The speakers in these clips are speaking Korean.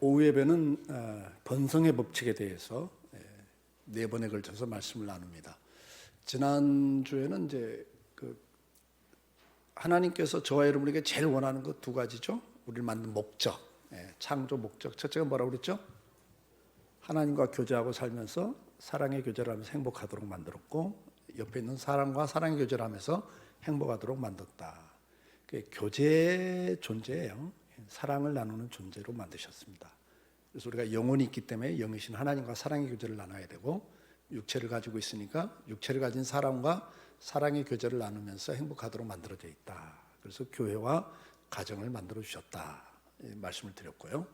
오후 예배는 번성의 법칙에 대해서 네 번에 걸쳐서 말씀을 나눕니다. 지난주에는 이제 하나님께서 저와 여러분에게 제일 원하는 것 두 가지죠. 우리를 만든 목적, 창조 목적. 첫째가 뭐라고 그랬죠? 하나님과 교제하고 살면서 사랑의 교제를 하면서 행복하도록 만들었고, 옆에 있는 사람과 사랑의 교제를 하면서 행복하도록 만들었다. 교제의 존재예요. 사랑을 나누는 존재로 만드셨습니다. 그래서 우리가 영혼이 있기 때문에 영이신 하나님과 사랑의 교제를 나눠야 되고, 육체를 가지고 있으니까 육체를 가진 사람과 사랑의 교제를 나누면서 행복하도록 만들어져 있다. 그래서 교회와 가정을 만들어 주셨다 말씀을 드렸고요.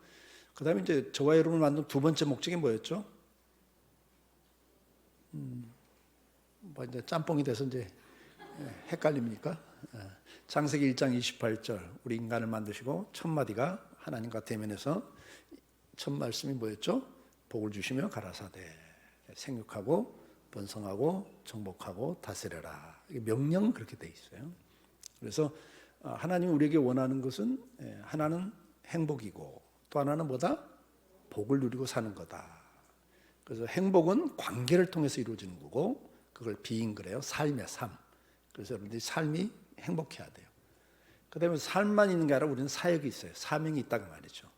그 다음에 이제 저와 여러분을 만든 두 번째 목적이 뭐였죠? 뭐 이제 짬뽕이 돼서 이제 헷갈립니까? 창세기 1장 28절 우리 인간을 만드시고 첫 마디가 하나님과 대면해서 첫 말씀이 뭐였죠? 복을 주시며 가라사대 생육하고 번성하고 정복하고 다스려라. 명령 그렇게 돼 있어요. 그래서 하나님이 우리에게 원하는 것은 하나는 행복이고 또 하나는 뭐다? 복을 누리고 사는 거다. 그래서 행복은 관계를 통해서 이루어지는 거고 그걸 비인 그래요. 삶이야, 삶. 그래서 여러분들이 삶이 행복해야 돼요. 그 다음에 삶만 있는 게 아니라 우리는 사역이 있어요. 사명이 있다고 말이죠.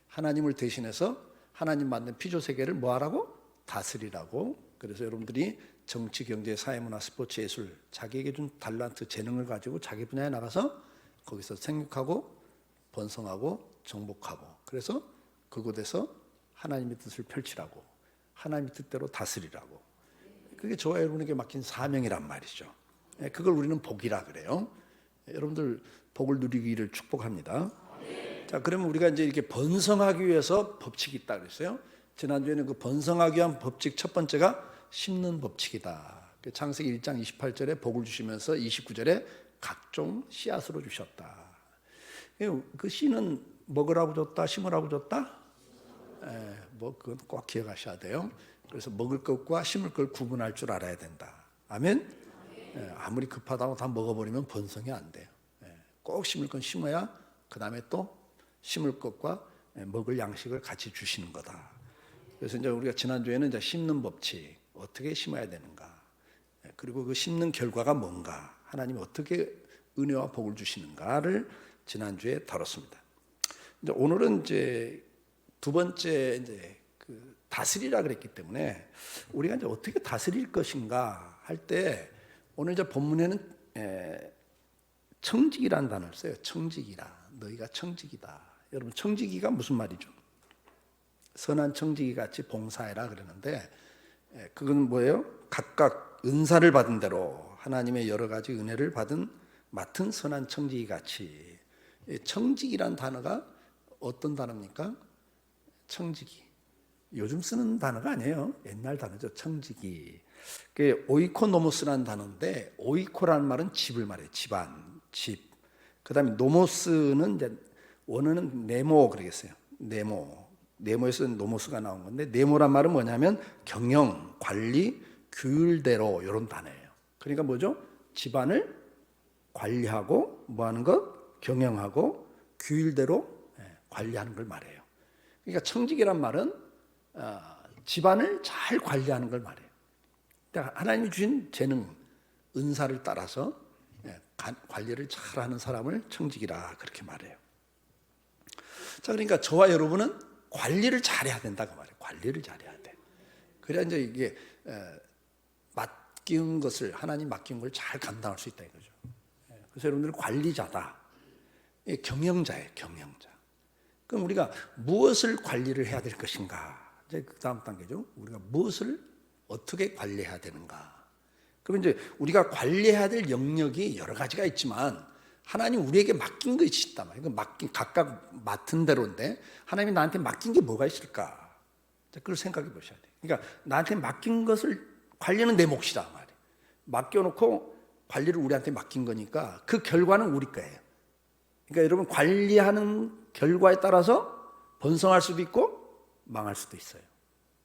하나님을 대신해서 하나님 만든 피조세계를 뭐 하라고? 다스리라고. 그래서 여러분들이 정치, 경제, 사회문화, 스포츠, 예술 자기에게 준 달란트, 재능을 가지고 자기 분야에 나가서 거기서 생육하고 번성하고 정복하고 그래서 그곳에서 하나님의 뜻을 펼치라고 하나님의 뜻대로 다스리라고. 그게 저와 여러분에게 맡긴 사명이란 말이죠. 그걸 우리는 복이라 그래요. 여러분들 복을 누리기를 축복합니다. 자, 그러면 우리가 이제 이렇게 번성하기 위해서 법칙이 있다 그랬어요. 지난주에는 그 번성하기 위한 법칙 첫 번째가 심는 법칙이다. 창세기 1장 28절에 복을 주시면서 29절에 각종 씨앗으로 주셨다. 그 씨는 먹으라고 줬다, 심으라고 줬다? 뭐 그건 꼭 기억하셔야 돼요. 그래서 먹을 것과 심을 걸 구분할 줄 알아야 된다. 아멘? 아무리 급하다고 다 먹어버리면 번성이 안 돼요. 꼭 심을 건 심어야 그 다음에 또 심을 것과 먹을 양식을 같이 주시는 거다. 그래서 이제 우리가 지난주에는 이제 심는 법칙, 어떻게 심어야 되는가, 그리고 그 심는 결과가 뭔가, 하나님이 어떻게 은혜와 복을 주시는가를 지난주에 다뤘습니다. 이제 오늘은 이제 두 번째 이제 그 다스리라 그랬기 때문에 우리가 이제 어떻게 다스릴 것인가 할 때 오늘 이제 본문에는 청지기라는 단어를 써요. 청지기라. 너희가 청지기다. 여러분 청지기가 무슨 말이죠? 선한 청지기 같이 봉사해라 그러는데 그건 뭐예요? 각각 은사를 받은 대로 하나님의 여러 가지 은혜를 받은 맡은 선한 청지기 같이. 청지기란 단어가 어떤 단어입니까? 청지기. 요즘 쓰는 단어가 아니에요. 옛날 단어죠. 청지기. 그게 오이코노모스라는 단어인데 오이코라는 말은 집을 말해요. 집안, 집. 그 다음에 노모스는 이제 원어는 네모 그러겠어요. 네모에서 노모스가 나온 건데 네모란 말은 뭐냐면 경영, 관리, 규율대로 이런 단어예요. 그러니까 뭐죠? 집안을 관리하고 뭐하는 것? 경영하고 규율대로 관리하는 걸 말해요. 그러니까 청지기란 말은 집안을 잘 관리하는 걸 말해요. 그러니까 하나님이 주신 재능, 은사를 따라서 관리를 잘하는 사람을 청지기라 그렇게 말해요. 자, 그러니까 저와 여러분은 관리를 잘해야 된다고 말해요. 관리를 잘해야 돼. 그래야 이제 이게 맡긴 것을 하나님 맡긴 걸 잘 감당할 수 있다 이거죠. 그래서 여러분들은 관리자다. 경영자예요, 경영자. 그럼 우리가 무엇을 관리를 해야 될 것인가? 이제 그 다음 단계죠. 우리가 무엇을 어떻게 관리해야 되는가? 그럼 이제 우리가 관리해야 될 영역이 여러 가지가 있지만 하나님 우리에게 맡긴 것이 있단 말이에요. 각각 맡은 대로인데 하나님이 나한테 맡긴 게 뭐가 있을까? 그걸 생각해 보셔야 돼요. 그러니까 나한테 맡긴 것을 관리는 내 몫이다 말이에요. 맡겨놓고 관리를 우리한테 맡긴 거니까 그 결과는 우리 거예요. 그러니까 여러분 관리하는 결과에 따라서 번성할 수도 있고 망할 수도 있어요.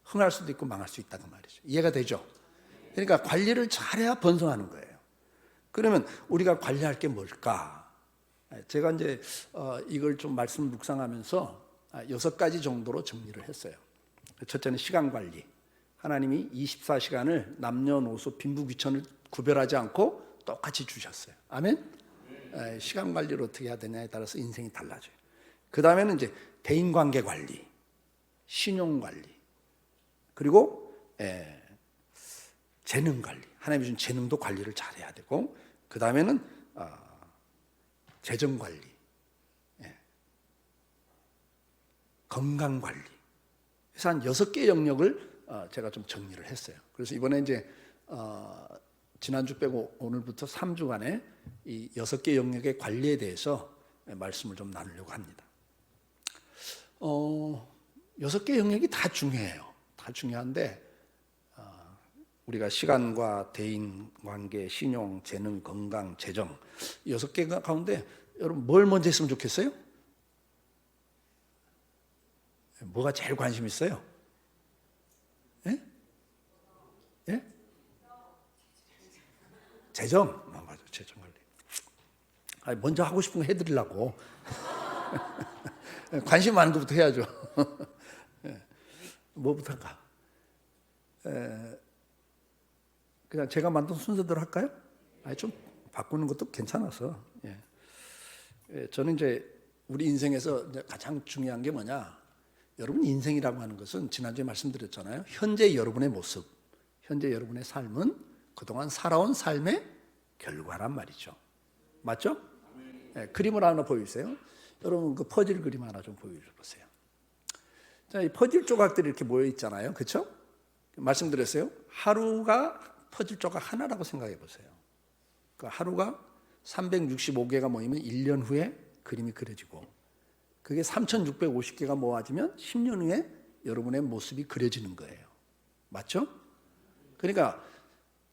흥할 수도 있고 망할 수 있다는 말이죠. 이해가 되죠? 그러니까 관리를 잘해야 번성하는 거예요. 그러면 우리가 관리할 게 뭘까? 제가 이제 이걸 좀 말씀 묵상하면서 6가지 정도로 정리를 했어요. 첫째는 시간 관리. 하나님이 24시간을 남녀노소 빈부귀천을 구별하지 않고 똑같이 주셨어요. 아멘? 시간 관리를 어떻게 해야 되냐에 따라서 인생이 달라져요. 그 다음에는 이제 대인관계 관리, 신용 관리, 그리고 재능 관리. 하나님이 준 재능도 관리를 잘해야 되고, 그 다음에는 재정 관리, 건강 관리. 그래서 한 6개 영역을 제가 좀 정리를 했어요. 그래서 이번에 이제 지난주 빼고 오늘부터 3주간에 이 6개 영역의 관리에 대해서 말씀을 좀 나누려고 합니다. 6개 영역이 다 중요해요. 다 중요한데 우리가 시간과 대인관계, 신용, 재능, 건강, 재정 6개가 가운데 여러분 뭘 먼저 했으면 좋겠어요? 뭐가 제일 관심 있어요? 예? 예? 재정. 맞아, 재정 관리. 먼저 하고 싶은 거 해드리려고. 관심 많은 것부터 해야죠. 뭐부터 할까? 그냥 제가 만든 순서대로 할까요? 좀 바꾸는 것도 괜찮아서. 저는 이제 우리 인생에서 이제 가장 중요한 게 뭐냐? 여러분 인생이라고 하는 것은 지난주에 말씀드렸잖아요. 현재 여러분의 모습, 현재 여러분의 삶은 그동안 살아온 삶의 결과란 말이죠. 맞죠? 그림을 하나 보여주세요. 여러분 그 퍼즐 그림 하나 좀 보여주세요. 자, 이 퍼즐 조각들이 이렇게 모여 있잖아요. 그렇죠? 말씀드렸어요. 하루가 퍼즐 조각 하나라고 생각해 보세요. 그 하루가 365개가 모이면 1년 후에 그림이 그려지고, 그게 3,650개가 모아지면 10년 후에 여러분의 모습이 그려지는 거예요. 맞죠? 그러니까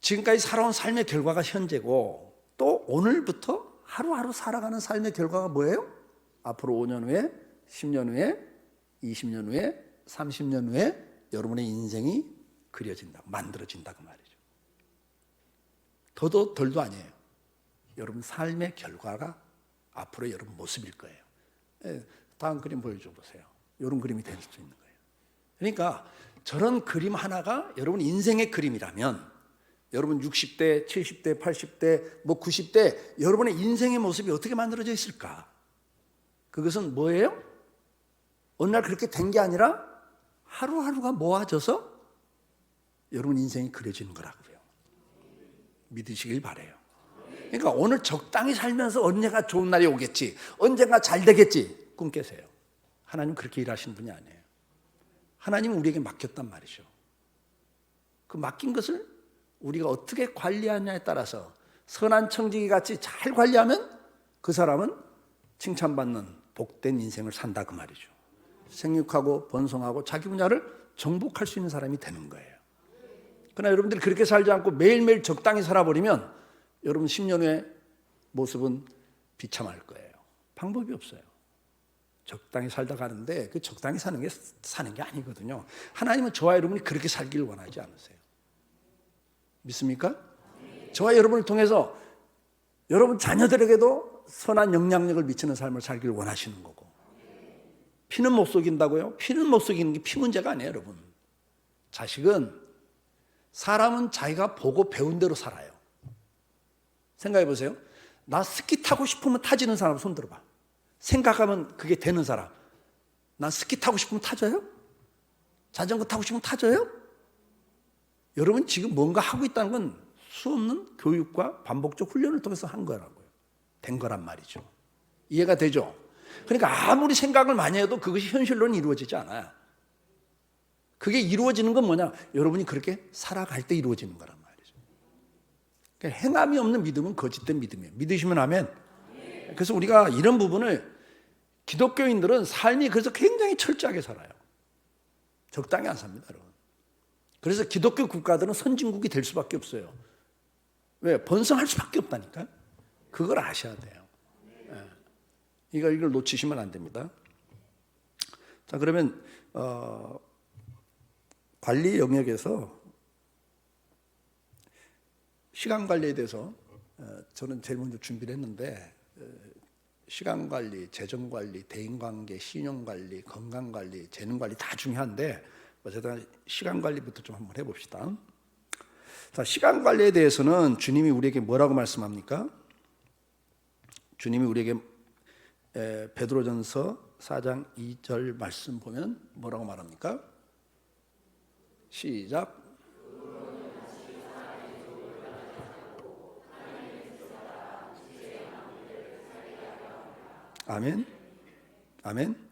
지금까지 살아온 삶의 결과가 현재고, 또 오늘부터 하루하루 살아가는 삶의 결과가 뭐예요? 앞으로 5년 후에, 10년 후에, 20년 후에, 30년 후에 여러분의 인생이 그려진다, 만들어진다 그 말이죠. 더도 덜도 아니에요. 여러분 삶의 결과가 앞으로 여러분 모습일 거예요. 다음 그림 보여줘 보세요. 이런 그림이 될 수 있는 거예요. 그러니까 저런 그림 하나가 여러분 인생의 그림이라면, 여러분 60대, 70대, 80대, 90대 여러분의 인생의 모습이 어떻게 만들어져 있을까? 그것은 뭐예요? 어느 날 그렇게 된 게 아니라 하루하루가 모아져서 여러분 인생이 그려지는 거라고요. 믿으시길 바라요. 그러니까 오늘 적당히 살면서 언젠가 좋은 날이 오겠지, 언젠가 잘 되겠지 꿈 깨세요. 하나님 그렇게 일하시는 분이 아니에요. 하나님은 우리에게 맡겼단 말이죠. 그 맡긴 것을 우리가 어떻게 관리하냐에 따라서 선한 청지기 같이 잘 관리하면 그 사람은 칭찬받는 복된 인생을 산다 그 말이죠. 생육하고 번성하고 자기 분야를 정복할 수 있는 사람이 되는 거예요. 그러나 여러분들이 그렇게 살지 않고 매일매일 적당히 살아버리면 여러분 10년 후의 모습은 비참할 거예요. 방법이 없어요. 적당히 살다 가는데 그 적당히 사는 게 아니거든요. 하나님은 저와 여러분이 그렇게 살기를 원하지 않으세요. 믿습니까? 저와 여러분을 통해서 여러분 자녀들에게도 선한 영향력을 미치는 삶을 살기를 원하시는 거고, 피는 못 속인다고요? 피는 못 속이는 게 피 문제가 아니에요, 여러분. 사람은 자기가 보고 배운 대로 살아요. 생각해 보세요. 나 스키 타고 싶으면 타지는 사람 손 들어봐. 생각하면 그게 되는 사람. 나 스키 타고 싶으면 타져요? 자전거 타고 싶으면 타져요? 여러분 지금 뭔가 하고 있다는 건 수없는 교육과 반복적 훈련을 통해서 한 거라고요. 된 거란 말이죠. 이해가 되죠? 그러니까 아무리 생각을 많이 해도 그것이 현실로는 이루어지지 않아요. 그게 이루어지는 건 뭐냐? 여러분이 그렇게 살아갈 때 이루어지는 거란 말이죠. 그러니까 행함이 없는 믿음은 거짓된 믿음이에요. 믿으시면 아멘. 그래서 우리가 이런 부분을, 기독교인들은 삶이 그래서 굉장히 철저하게 살아요. 적당히 안 삽니다, 여러분. 그래서 기독교 국가들은 선진국이 될 수밖에 없어요. 왜? 번성할 수밖에 없다니까. 그걸 아셔야 돼요. 이걸 놓치시면 안 됩니다. 자, 그러면 관리 영역에서 시간 관리에 대해서 저는 제일 먼저 준비를 했는데, 시간 관리, 재정 관리, 대인 관계, 신용 관리, 건강 관리, 재능 관리 다 중요한데 어쨌든 시간 관리부터 좀 한번 해봅시다. 자, 시간 관리에 대해서는 주님이 우리에게 뭐라고 말씀합니까? 주님이 우리에게 베드로전서 4장 2절 말씀 보면 뭐라고 말합니까? 시작. 아멘. 아멘.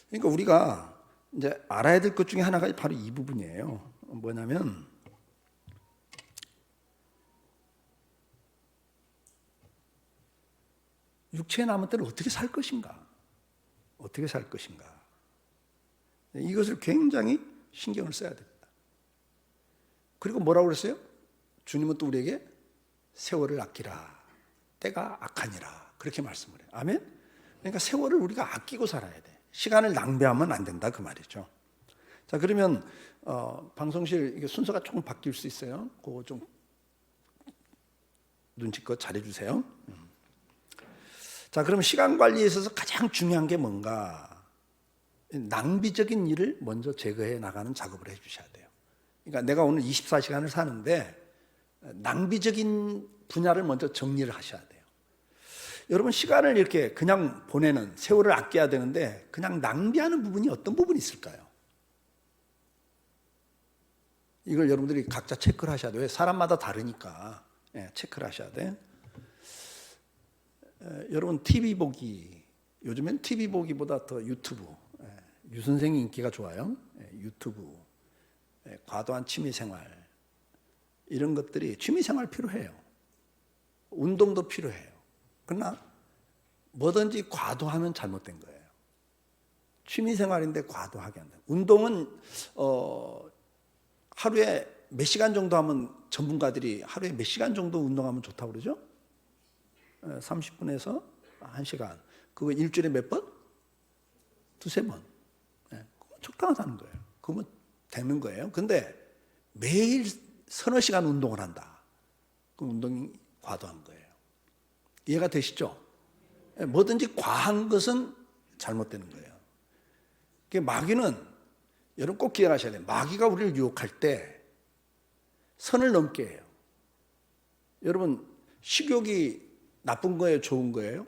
그러니까 우리가 이제 알아야 될 것 중에 하나가 바로 이 부분이에요. 뭐냐면 육체에 남은 때는 어떻게 살 것인가? 어떻게 살 것인가? 이것을 굉장히 신경을 써야 됩니다. 그리고 뭐라고 그랬어요? 주님은 또 우리에게 세월을 아끼라. 때가 악하니라. 그렇게 말씀을 해요. 아멘? 그러니까 세월을 우리가 아끼고 살아야 돼. 시간을 낭비하면 안 된다 그 말이죠. 자, 그러면 방송실 이게 순서가 조금 바뀔 수 있어요. 그거 좀 눈치껏 잘해주세요. 자, 그럼 시간 관리에 있어서 가장 중요한 게 뭔가? 낭비적인 일을 먼저 제거해 나가는 작업을 해주셔야 돼요. 그러니까 내가 오늘 24시간을 사는데 낭비적인 분야를 먼저 정리를 하셔야 돼요. 여러분, 시간을 이렇게 그냥 보내는, 세월을 아껴야 되는데 그냥 낭비하는 부분이 어떤 부분이 있을까요? 이걸 여러분들이 각자 체크를 하셔야 돼요. 사람마다 다르니까 체크를 하셔야 돼. 여러분, TV 보기, 요즘엔 TV 보기보다 더 유튜브, 유 선생이 인기가 좋아요. 유튜브, 과도한 취미생활, 이런 것들이 취미생활 필요해요. 운동도 필요해요. 그러나 뭐든지 과도하면 잘못된 거예요. 취미생활인데 과도하게 한다. 운동은 하루에 몇 시간 정도 하면, 전문가들이 하루에 몇 시간 정도 운동하면 좋다고 그러죠? 30분에서 1시간. 그거 일주일에 몇 번? 두세 번. 적당하다는 거예요. 그러면 되는 거예요. 근데 매일 서너 시간 운동을 한다. 그럼 운동이 과도한 거예요. 이해가 되시죠? 뭐든지 과한 것은 잘못되는 거예요. 마귀는, 여러분 꼭 기억하셔야 돼요. 마귀가 우리를 유혹할 때 선을 넘게 해요. 여러분, 식욕이 나쁜 거예요? 좋은 거예요?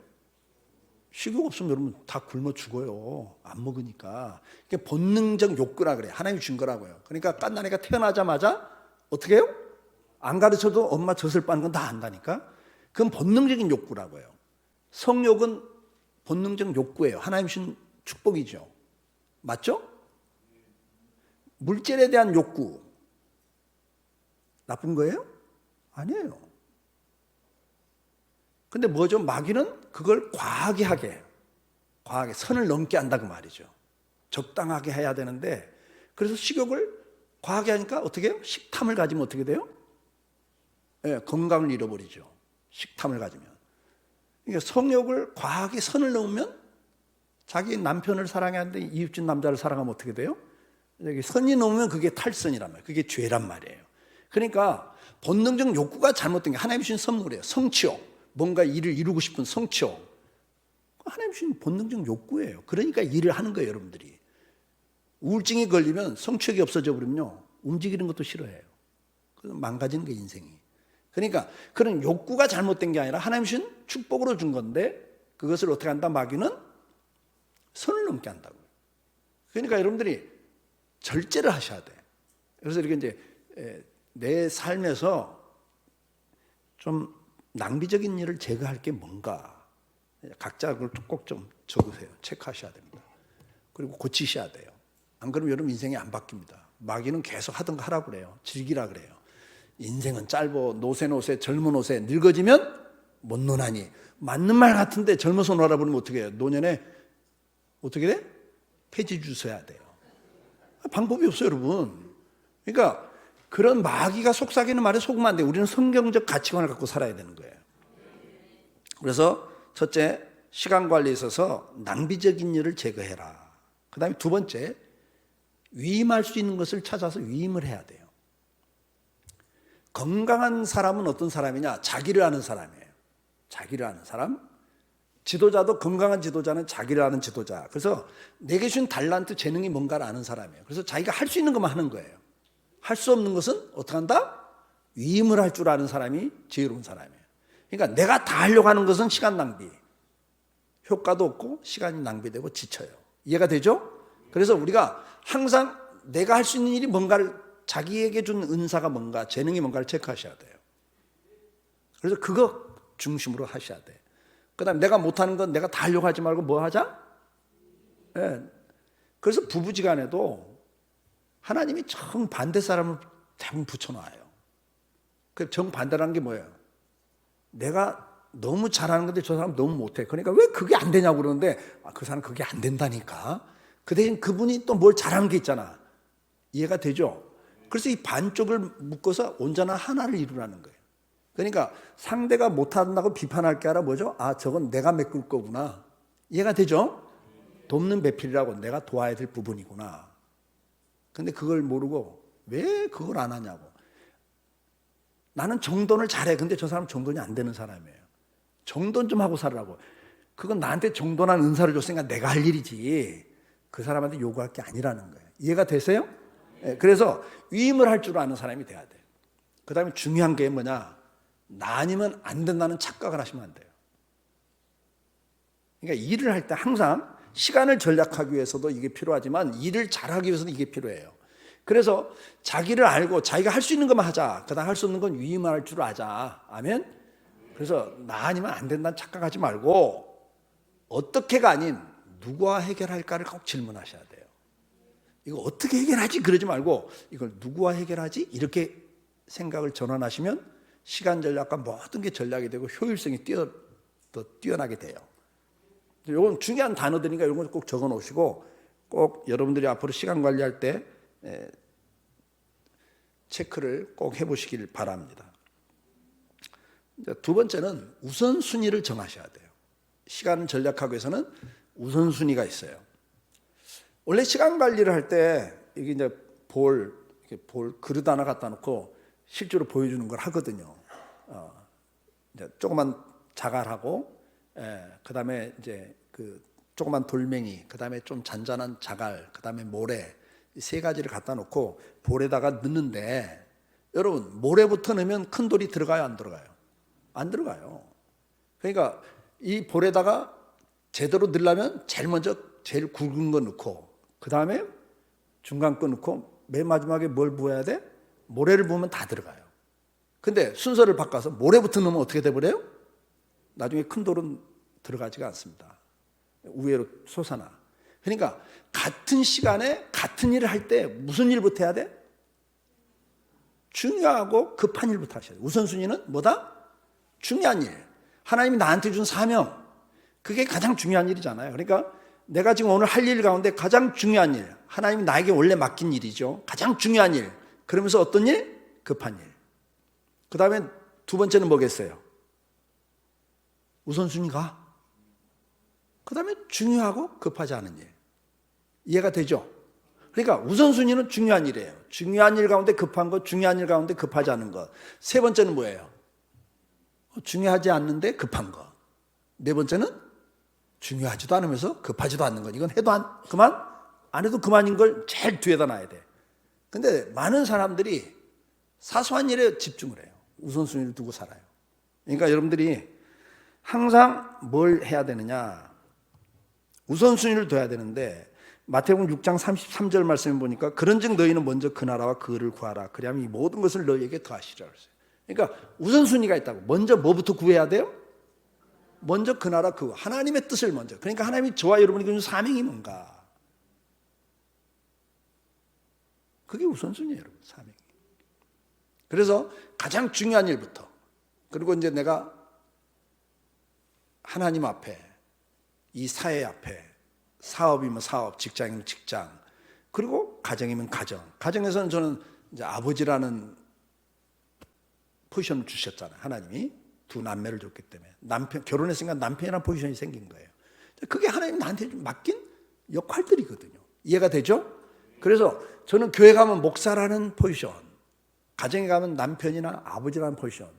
식욕 없으면 여러분 다 굶어 죽어요. 안 먹으니까. 이게 본능적 욕구라 그래요. 하나님이 준 거라고요. 그러니까 갓난아이가 태어나자마자 어떻게 해요? 안 가르쳐도 엄마 젖을 빠는 건 다 안다니까. 그건 본능적인 욕구라고요. 성욕은 본능적 욕구예요. 하나님 준 축복이죠. 맞죠? 물질에 대한 욕구 나쁜 거예요? 아니에요. 근데 뭐죠? 마귀는 그걸 과하게 하게 해요. 과하게 선을 넘게 한다 그 말이죠. 적당하게 해야 되는데, 그래서 식욕을 과하게 하니까 어떻게 해요? 식탐을 가지면 어떻게 돼요? 건강을 잃어버리죠. 식탐을 가지면. 그러니까 성욕을 과하게 선을 넘으면, 자기 남편을 사랑하는데 이웃집 남자를 사랑하면 어떻게 돼요? 선이 넘으면 그게 탈선이란 말이에요. 그게 죄란 말이에요. 그러니까 본능적 욕구가 잘못된 게 하나님 주신 선물이에요. 성취욕. 뭔가 일을 이루고 싶은 성취욕. 하나님 주신 본능적 욕구예요. 그러니까 일을 하는 거예요, 여러분들이. 우울증이 걸리면 성취욕이 없어져 버리면요, 움직이는 것도 싫어해요. 그래서 망가지는 거예요, 인생이. 그러니까 그런 욕구가 잘못된 게 아니라 하나님 주신 축복으로 준 건데, 그것을 어떻게 한다? 마귀는 선을 넘게 한다고요. 그러니까 여러분들이 절제를 하셔야 돼. 그래서 이렇게 이제 내 삶에서 좀 낭비적인 일을 제거할 게 뭔가, 각자 그걸 꼭 좀 적으세요. 체크하셔야 됩니다. 그리고 고치셔야 돼요. 안 그러면 여러분 인생이 안 바뀝니다. 마귀는 계속 하던 거 하라고 그래요. 즐기라 그래요. 인생은 짧어, 노세 젊은 옷에 늙어지면 못 노나니. 맞는 말 같은데 젊어서 놀아 버리면 어떻게 해요? 노년에 어떻게 돼? 폐지 주셔야 돼요. 방법이 없어요, 여러분. 그러니까 그런 마귀가 속삭이는 말에 속으면 안 돼요. 우리는 성경적 가치관을 갖고 살아야 되는 거예요. 그래서 첫째, 시간 관리에 있어서 낭비적인 일을 제거해라. 그 다음에 두 번째, 위임할 수 있는 것을 찾아서 위임을 해야 돼요. 건강한 사람은 어떤 사람이냐? 자기를 아는 사람이에요. 자기를 아는 사람. 지도자도 건강한 지도자는 자기를 아는 지도자. 그래서 내게 준 달란트 재능이 뭔가를 아는 사람이에요. 그래서 자기가 할 수 있는 것만 하는 거예요. 할 수 없는 것은 어떻게 한다? 위임을 할 줄 아는 사람이 지혜로운 사람이에요. 그러니까 내가 다 하려고 하는 것은 시간 낭비. 효과도 없고 시간이 낭비되고 지쳐요. 이해가 되죠? 그래서 우리가 항상 내가 할 수 있는 일이 뭔가를, 자기에게 준 은사가 뭔가, 재능이 뭔가를 체크하셔야 돼요. 그래서 그거 중심으로 하셔야 돼요. 그 다음에 내가 못하는 건 내가 다 하려고 하지 말고 뭐 하자? 네. 그래서 부부지간에도 하나님이 정반대 사람을 대부분 붙여놔요. 그 정반대라는 게 뭐예요? 내가 너무 잘하는 건데 저 사람 너무 못해. 그러니까 왜 그게 안 되냐고 그러는데 그 사람 그게 안 된다니까. 그 대신 그분이 또 뭘 잘하는 게 있잖아. 이해가 되죠? 그래서 이 반쪽을 묶어서 온전한 하나를 이루라는 거예요. 그러니까 상대가 못한다고 비판할 게 아니라 뭐죠? 아, 저건 내가 메꿀 거구나. 이해가 되죠? 돕는 배필이라고 내가 도와야 될 부분이구나. 근데 그걸 모르고 왜 그걸 안 하냐고. 나는 정돈을 잘해. 근데 저 사람 정돈이 안 되는 사람이에요. 정돈 좀 하고 살으라고. 그건 나한테 정돈한 은사를 줬으니까 내가 할 일이지 그 사람한테 요구할 게 아니라는 거예요. 이해가 되세요? 네, 그래서 위임을 할 줄 아는 사람이 돼야 돼요. 그 다음에 중요한 게 뭐냐? 나 아니면 안 된다는 착각을 하시면 안 돼요. 그러니까 일을 할 때 항상 시간을 전략하기 위해서도 이게 필요하지만 일을 잘하기 위해서는 이게 필요해요. 그래서 자기를 알고 자기가 할 수 있는 것만 하자. 그다음 할 수 없는 건 위임할 줄 아자. 아멘. 그래서 나 아니면 안 된다는 착각하지 말고 어떻게가 아닌 누구와 해결할까를 꼭 질문하셔야 돼요. 이거 어떻게 해결하지? 그러지 말고 이걸 누구와 해결하지? 이렇게 생각을 전환하시면 시간 전략과 모든 게 전략이 되고 효율성이 더 뛰어나게 돼요. 이건 중요한 단어들이니까 이런 거 꼭 적어 놓으시고 꼭 여러분들이 앞으로 시간 관리할 때 체크를 꼭 해보시길 바랍니다. 두 번째는 우선순위를 정하셔야 돼요. 시간을 전략하기 위해서는 우선순위가 있어요. 원래 시간 관리를 할 때 이게 이제 볼 그릇 하나 갖다 놓고 실제로 보여주는 걸 하거든요. 이제 조그만 자갈하고, 그 다음에 이제 그 조그만 돌멩이, 그 다음에 좀 잔잔한 자갈, 그 다음에 모래, 이 세 가지를 갖다 놓고 볼에다가 넣는데, 여러분 모래부터 넣으면 큰 돌이 들어가요, 안 들어가요? 안 들어가요. 그러니까 이 볼에다가 제대로 넣으려면 제일 먼저 제일 굵은 거 넣고, 그 다음에 중간 거 넣고, 맨 마지막에 뭘 부어야 돼? 모래를 부으면 다 들어가요. 근데 순서를 바꿔서 모래부터 넣으면 어떻게 돼버려요? 나중에 큰 돌은 들어가지가 않습니다. 우회로 솟아나. 그러니까 같은 시간에 같은 일을 할 때 무슨 일부터 해야 돼? 중요하고 급한 일부터 하셔야 돼요. 우선순위는 뭐다? 중요한 일. 하나님이 나한테 준 사명. 그게 가장 중요한 일이잖아요. 그러니까 내가 지금 오늘 할 일 가운데 가장 중요한 일. 하나님이 나에게 원래 맡긴 일이죠. 가장 중요한 일. 그러면서 어떤 일? 급한 일. 그 다음에 두 번째는 뭐겠어요? 우선순위가. 그 다음에 중요하고 급하지 않은 일. 이해가 되죠? 그러니까 우선순위는 중요한 일이에요. 중요한 일 가운데 급한 것, 중요한 일 가운데 급하지 않은 것. 세 번째는 뭐예요? 중요하지 않는데 급한 것. 네 번째는 중요하지도 않으면서 급하지도 않는 것. 이건 해도 그만, 안 해도 그만인 걸 제일 뒤에다 놔야 돼. 근데 많은 사람들이 사소한 일에 집중을 해요. 우선순위를 두고 살아요. 그러니까 여러분들이 항상 뭘 해야 되느냐? 우선순위를 둬야 되는데, 마태복음 6장 33절 말씀을 보니까 그런즉 너희는 먼저 그 나라와 그 의를 구하라. 그리하면 이 모든 것을 너희에게 더하시리라 그랬어요. 그러니까 우선순위가 있다고. 먼저 뭐부터 구해야 돼요? 먼저 그 나라, 그 하나님의 뜻을 먼저. 그러니까 하나님이 저와 여러분에게 준 사명이 뭔가. 그게 우선순위예요, 여러분. 사명이. 그래서 가장 중요한 일부터. 그리고 이제 내가 하나님 앞에, 이 사회 앞에, 사업이면 사업, 직장이면 직장, 그리고 가정이면 가정. 가정에서는 저는 이제 아버지라는 포지션을 주셨잖아요. 하나님이 두 남매를 줬기 때문에 결혼했으니까 남편이라는 포지션이 생긴 거예요. 그게 하나님 나한테 맡긴 역할들이거든요. 이해가 되죠? 그래서 저는 교회 가면 목사라는 포지션, 가정에 가면 남편이나 아버지라는 포지션,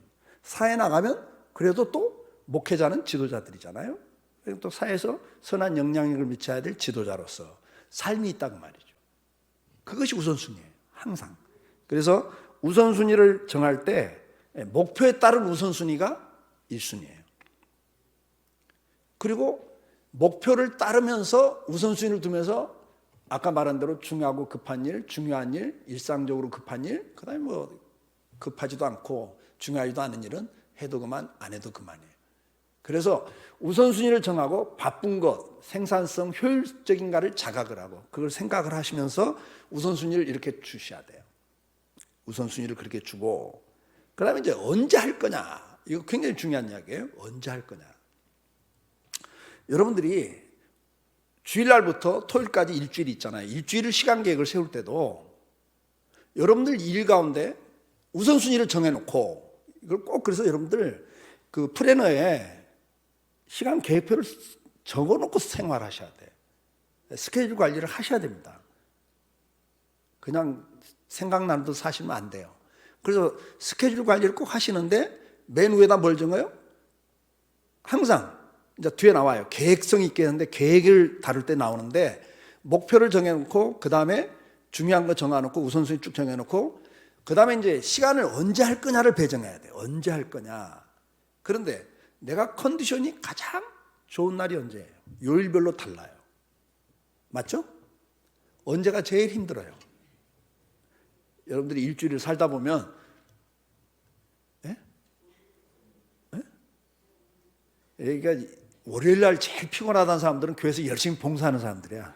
사회 나가면 그래도 또 목회자는 지도자들이잖아요. 그리고 또 사회에서 선한 영향력을 미쳐야 될 지도자로서 삶이 있다고 말이죠. 그것이 우선순위예요. 항상. 그래서 우선순위를 정할 때 목표에 따른 우선순위가 1순위예요. 그리고 목표를 따르면서 우선순위를 두면서 아까 말한 대로 중요하고 급한 일, 중요한 일, 일상적으로 급한 일, 그다음에 뭐 급하지도 않고 중요하지도 않은 일은 해도 그만, 안 해도 그만이에요. 그래서 우선순위를 정하고 바쁜 것, 생산성, 효율적인가를 자각을 하고 그걸 생각을 하시면서 우선순위를 이렇게 주셔야 돼요. 우선순위를 그렇게 주고 그다음에 이제 언제 할 거냐, 이거 굉장히 중요한 이야기예요. 언제 할 거냐. 여러분들이 주일날부터 토요일까지 일주일이 있잖아요. 일주일을 시간 계획을 세울 때도 여러분들 일 가운데 우선순위를 정해놓고 이걸 꼭 그래서 여러분들 그 플래너에 시간 계획표를 적어놓고 생활하셔야 돼요. 스케줄 관리를 하셔야 됩니다. 그냥 생각나는 대로 사시면 안 돼요. 그래서 스케줄 관리를 꼭 하시는데 맨 위에다 뭘 정해요? 항상 이제 뒤에 나와요. 계획성이 있게 하는데 계획을 다룰 때 나오는데 목표를 정해놓고 그 다음에 중요한 거 정해놓고 우선순위 쭉 정해놓고 그 다음에 이제 시간을 언제 할 거냐를 배정해야 돼요. 언제 할 거냐. 그런데 내가 컨디션이 가장 좋은 날이 언제예요? 요일별로 달라요. 맞죠? 언제가 제일 힘들어요? 여러분들이 일주일을 살다 보면 예? 예? 그러니까 월요일 날 제일 피곤하다는 사람들은 교회에서 열심히 봉사하는 사람들이야.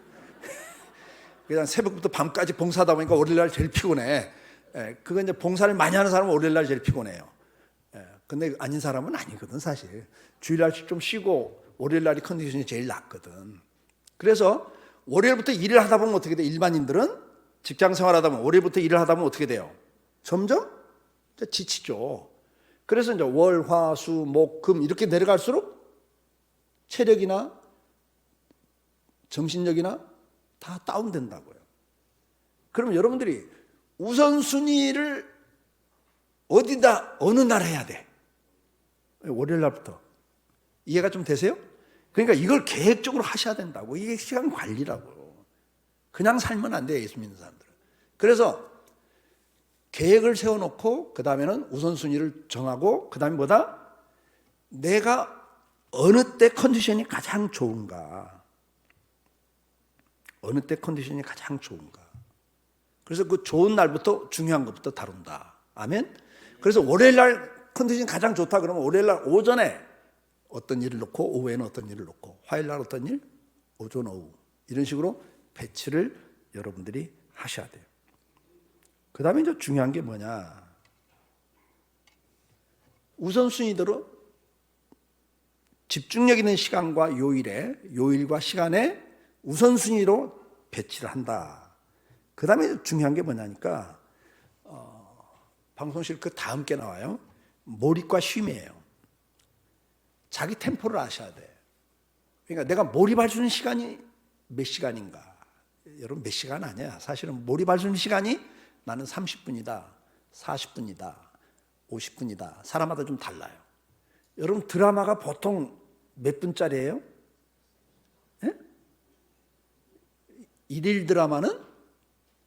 그냥 새벽부터 밤까지 봉사하다 보니까 월요일 날 제일 피곤해. 예, 그건 이제 봉사를 많이 하는 사람은 월요일 날 제일 피곤해요. 예, 근데 아닌 사람은 아니거든 사실. 주일 날 좀 쉬고 월요일 날이 컨디션이 제일 낫거든. 그래서 월요일부터 일을 하다 보면 어떻게 돼? 일반인들은 직장 생활하다 보면 월요일부터 일을 하다 보면 어떻게 돼요? 점점 지치죠. 그래서 이제 월, 화, 수, 목, 금 이렇게 내려갈수록 체력이나 정신력이나 다 다운된다고요. 그럼 여러분들이 우선순위를 어디다 어느 날 해야 돼? 월요일 날부터. 이해가 좀 되세요? 그러니까 이걸 계획적으로 하셔야 된다고. 이게 시간 관리라고. 그냥 살면 안 돼요, 예수 믿는 사람들은. 그래서 계획을 세워놓고 그 다음에는 우선순위를 정하고 그 다음에 뭐다? 내가 어느 때 컨디션이 가장 좋은가? 어느 때 컨디션이 가장 좋은가? 그래서 그 좋은 날부터 중요한 것부터 다룬다. 아멘? 그래서 월요일 날 컨디션이 가장 좋다 그러면 월요일 날 오전에 어떤 일을 놓고 오후에는 어떤 일을 놓고 화요일 날 어떤 일? 오전, 오후. 이런 식으로 배치를 여러분들이 하셔야 돼요. 그 다음에 이제 중요한 게 뭐냐? 우선순위대로 집중력 있는 시간과 요일과 시간에 우선순위로 배치를 한다. 그 다음에 중요한 게 뭐냐니까 방송실 그 다음 게 나와요. 몰입과 쉼이에요. 자기 템포를 아셔야 돼. 그러니까 내가 몰입할 수 있는 시간이 몇 시간인가? 여러분 몇 시간 아니야. 사실은 몰입할 수 있는 시간이 나는 30분이다, 40분이다, 50분이다. 사람마다 좀 달라요. 여러분 드라마가 보통 몇 분짜리예요? 예? 일일 드라마는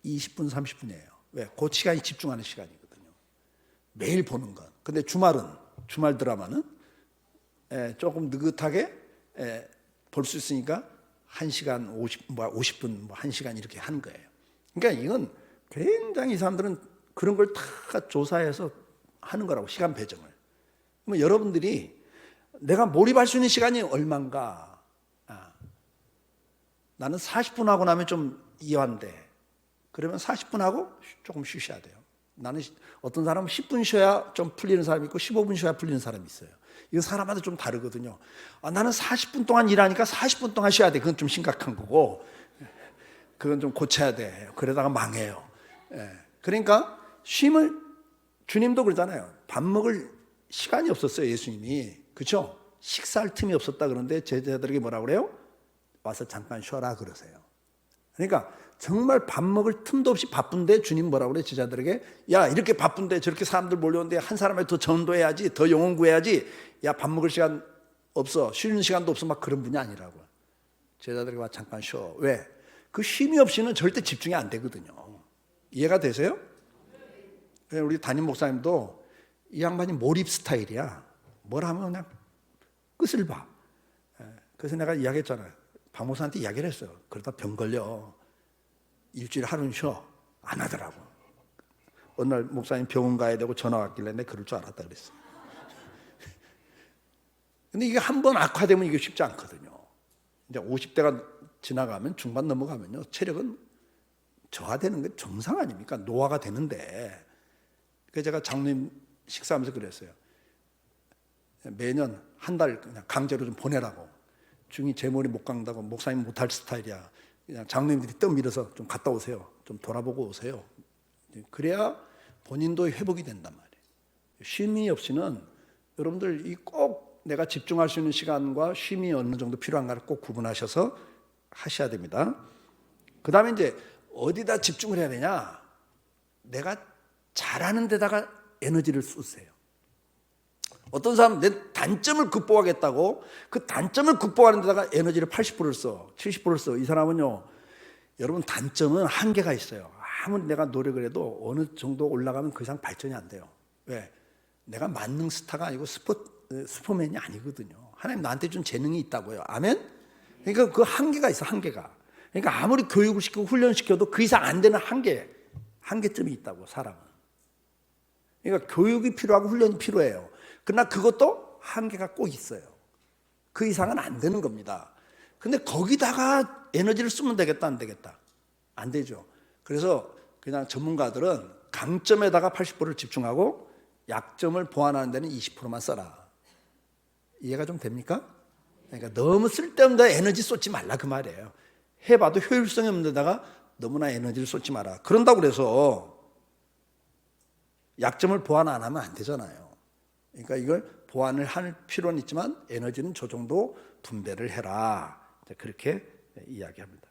20분, 30분이에요. 왜? 그 시간이 집중하는 시간이거든요. 매일 보는 건. 근데 주말 드라마는 조금 느긋하게 볼 수 있으니까 1시간 50분, 1시간 이렇게 하는 거예요. 그러니까 이건 굉장히 이 사람들은 그런 걸 다 조사해서 하는 거라고, 시간 배정을. 그러면 여러분들이 내가 몰입할 수 있는 시간이 얼마인가? 나는 40분 하고 나면 좀 이완돼. 그러면 40분 하고 조금 쉬셔야 돼요. 나는 어떤 사람은 10분 쉬어야 좀 풀리는 사람이 있고 15분 쉬어야 풀리는 사람이 있어요. 이거 사람마다 좀 다르거든요. 나는 40분 동안 일하니까 40분 동안 쉬어야 돼. 그건 좀 심각한 거고 그건 좀 고쳐야 돼. 그러다가 망해요. 그러니까 쉼을, 주님도 그러잖아요. 밥 먹을 시간이 없었어요, 예수님이. 그렇죠? 식사할 틈이 없었다 그러는데 제자들에게 뭐라고 그래요? 와서 잠깐 쉬어라 그러세요. 그러니까 정말 밥 먹을 틈도 없이 바쁜데 주님 뭐라고 그래? 제자들에게, 야 이렇게 바쁜데 저렇게 사람들 몰려오는데 한 사람에 더 전도해야지, 더 영혼 구해야지. 야 밥 먹을 시간 없어. 쉬는 시간도 없어. 막 그런 분이 아니라고. 제자들이 와 잠깐 쉬어. 왜? 그 쉼이 없이는 절대 집중이 안 되거든요. 이해가 되세요? 우리 담임 목사님도 이 양반이 몰입 스타일이야. 뭘 하면 그냥 끝을 봐. 그래서 내가 이야기했잖아요. 박 목사한테 이야기를 했어요. 그러다 병 걸려. 일주일에 하루는 쉬어. 안 하더라고. 어느 날 목사님 병원 가야 되고 전화 왔길래 내가 그럴 줄 알았다 그랬어. 근데 이게 한 번 악화되면 이게 쉽지 않거든요. 이제 50대가 지나가면 중반 넘어가면요. 체력은 저하되는 게 정상 아닙니까? 노화가 되는데. 그래서 제가 장로님 식사하면서 그랬어요. 매년 한 달 그냥 강제로 좀 보내라고. 중이 제 머리 못 깎는다고 목사님 못할 스타일이야. 그냥 장로님들이 떠밀어서 좀 갔다 오세요. 좀 돌아보고 오세요. 그래야 본인도 회복이 된단 말이에요. 쉼이 없이는 여러분들 이 꼭 내가 집중할 수 있는 시간과 쉼이 어느 정도 필요한가를 꼭 구분하셔서 하셔야 됩니다. 그 다음에 이제 어디다 집중을 해야 되냐? 내가 잘하는 데다가 에너지를 쏘세요. 어떤 사람은 내 단점을 극복하겠다고 그 단점을 극복하는 데다가 에너지를 80%를 써, 70%를 써. 이 사람은요, 여러분 단점은 한계가 있어요. 아무리 내가 노력을 해도 어느 정도 올라가면 그 이상 발전이 안 돼요. 왜? 내가 만능 스타가 아니고 슈퍼맨이 아니거든요. 하나님 나한테 준 재능이 있다고요. 아멘? 그러니까 그 한계가 있어, 한계가. 그러니까 아무리 교육을 시키고 훈련시켜도 그 이상 안 되는 한계점이 있다고, 사람은. 그러니까 교육이 필요하고 훈련이 필요해요. 그러나 그것도 한계가 꼭 있어요. 그 이상은 안 되는 겁니다. 근데 거기다가 에너지를 쓰면 되겠다, 안 되겠다? 안 되죠. 그래서 그냥 전문가들은 강점에다가 80%를 집중하고 약점을 보완하는 데는 20%만 써라. 이해가 좀 됩니까? 그러니까 너무 쓸데없는 데 에너지 쏟지 말라 그 말이에요. 해봐도 효율성이 없는 데다가 너무나 에너지를 쏟지 마라. 그런다고 그래서 약점을 보완 안 하면 안 되잖아요. 그러니까 이걸 보완을 할 필요는 있지만 에너지는 저 정도 분배를 해라. 그렇게 이야기합니다.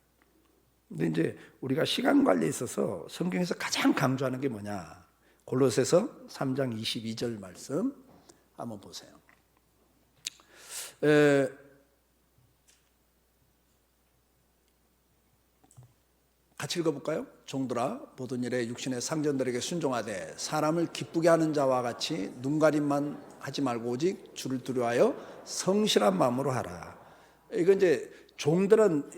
근데 이제 우리가 시간 관리에 있어서 성경에서 가장 강조하는 게 뭐냐? 골로새서 3장 22절 말씀 한번 보세요. 같이 읽어볼까요? 종들아 모든 일에 육신의 상전들에게 순종하되 사람을 기쁘게 하는 자와 같이 눈가림만 하지 말고 오직 주를 두려워하여 성실한 마음으로 하라. 이거 이제 종들은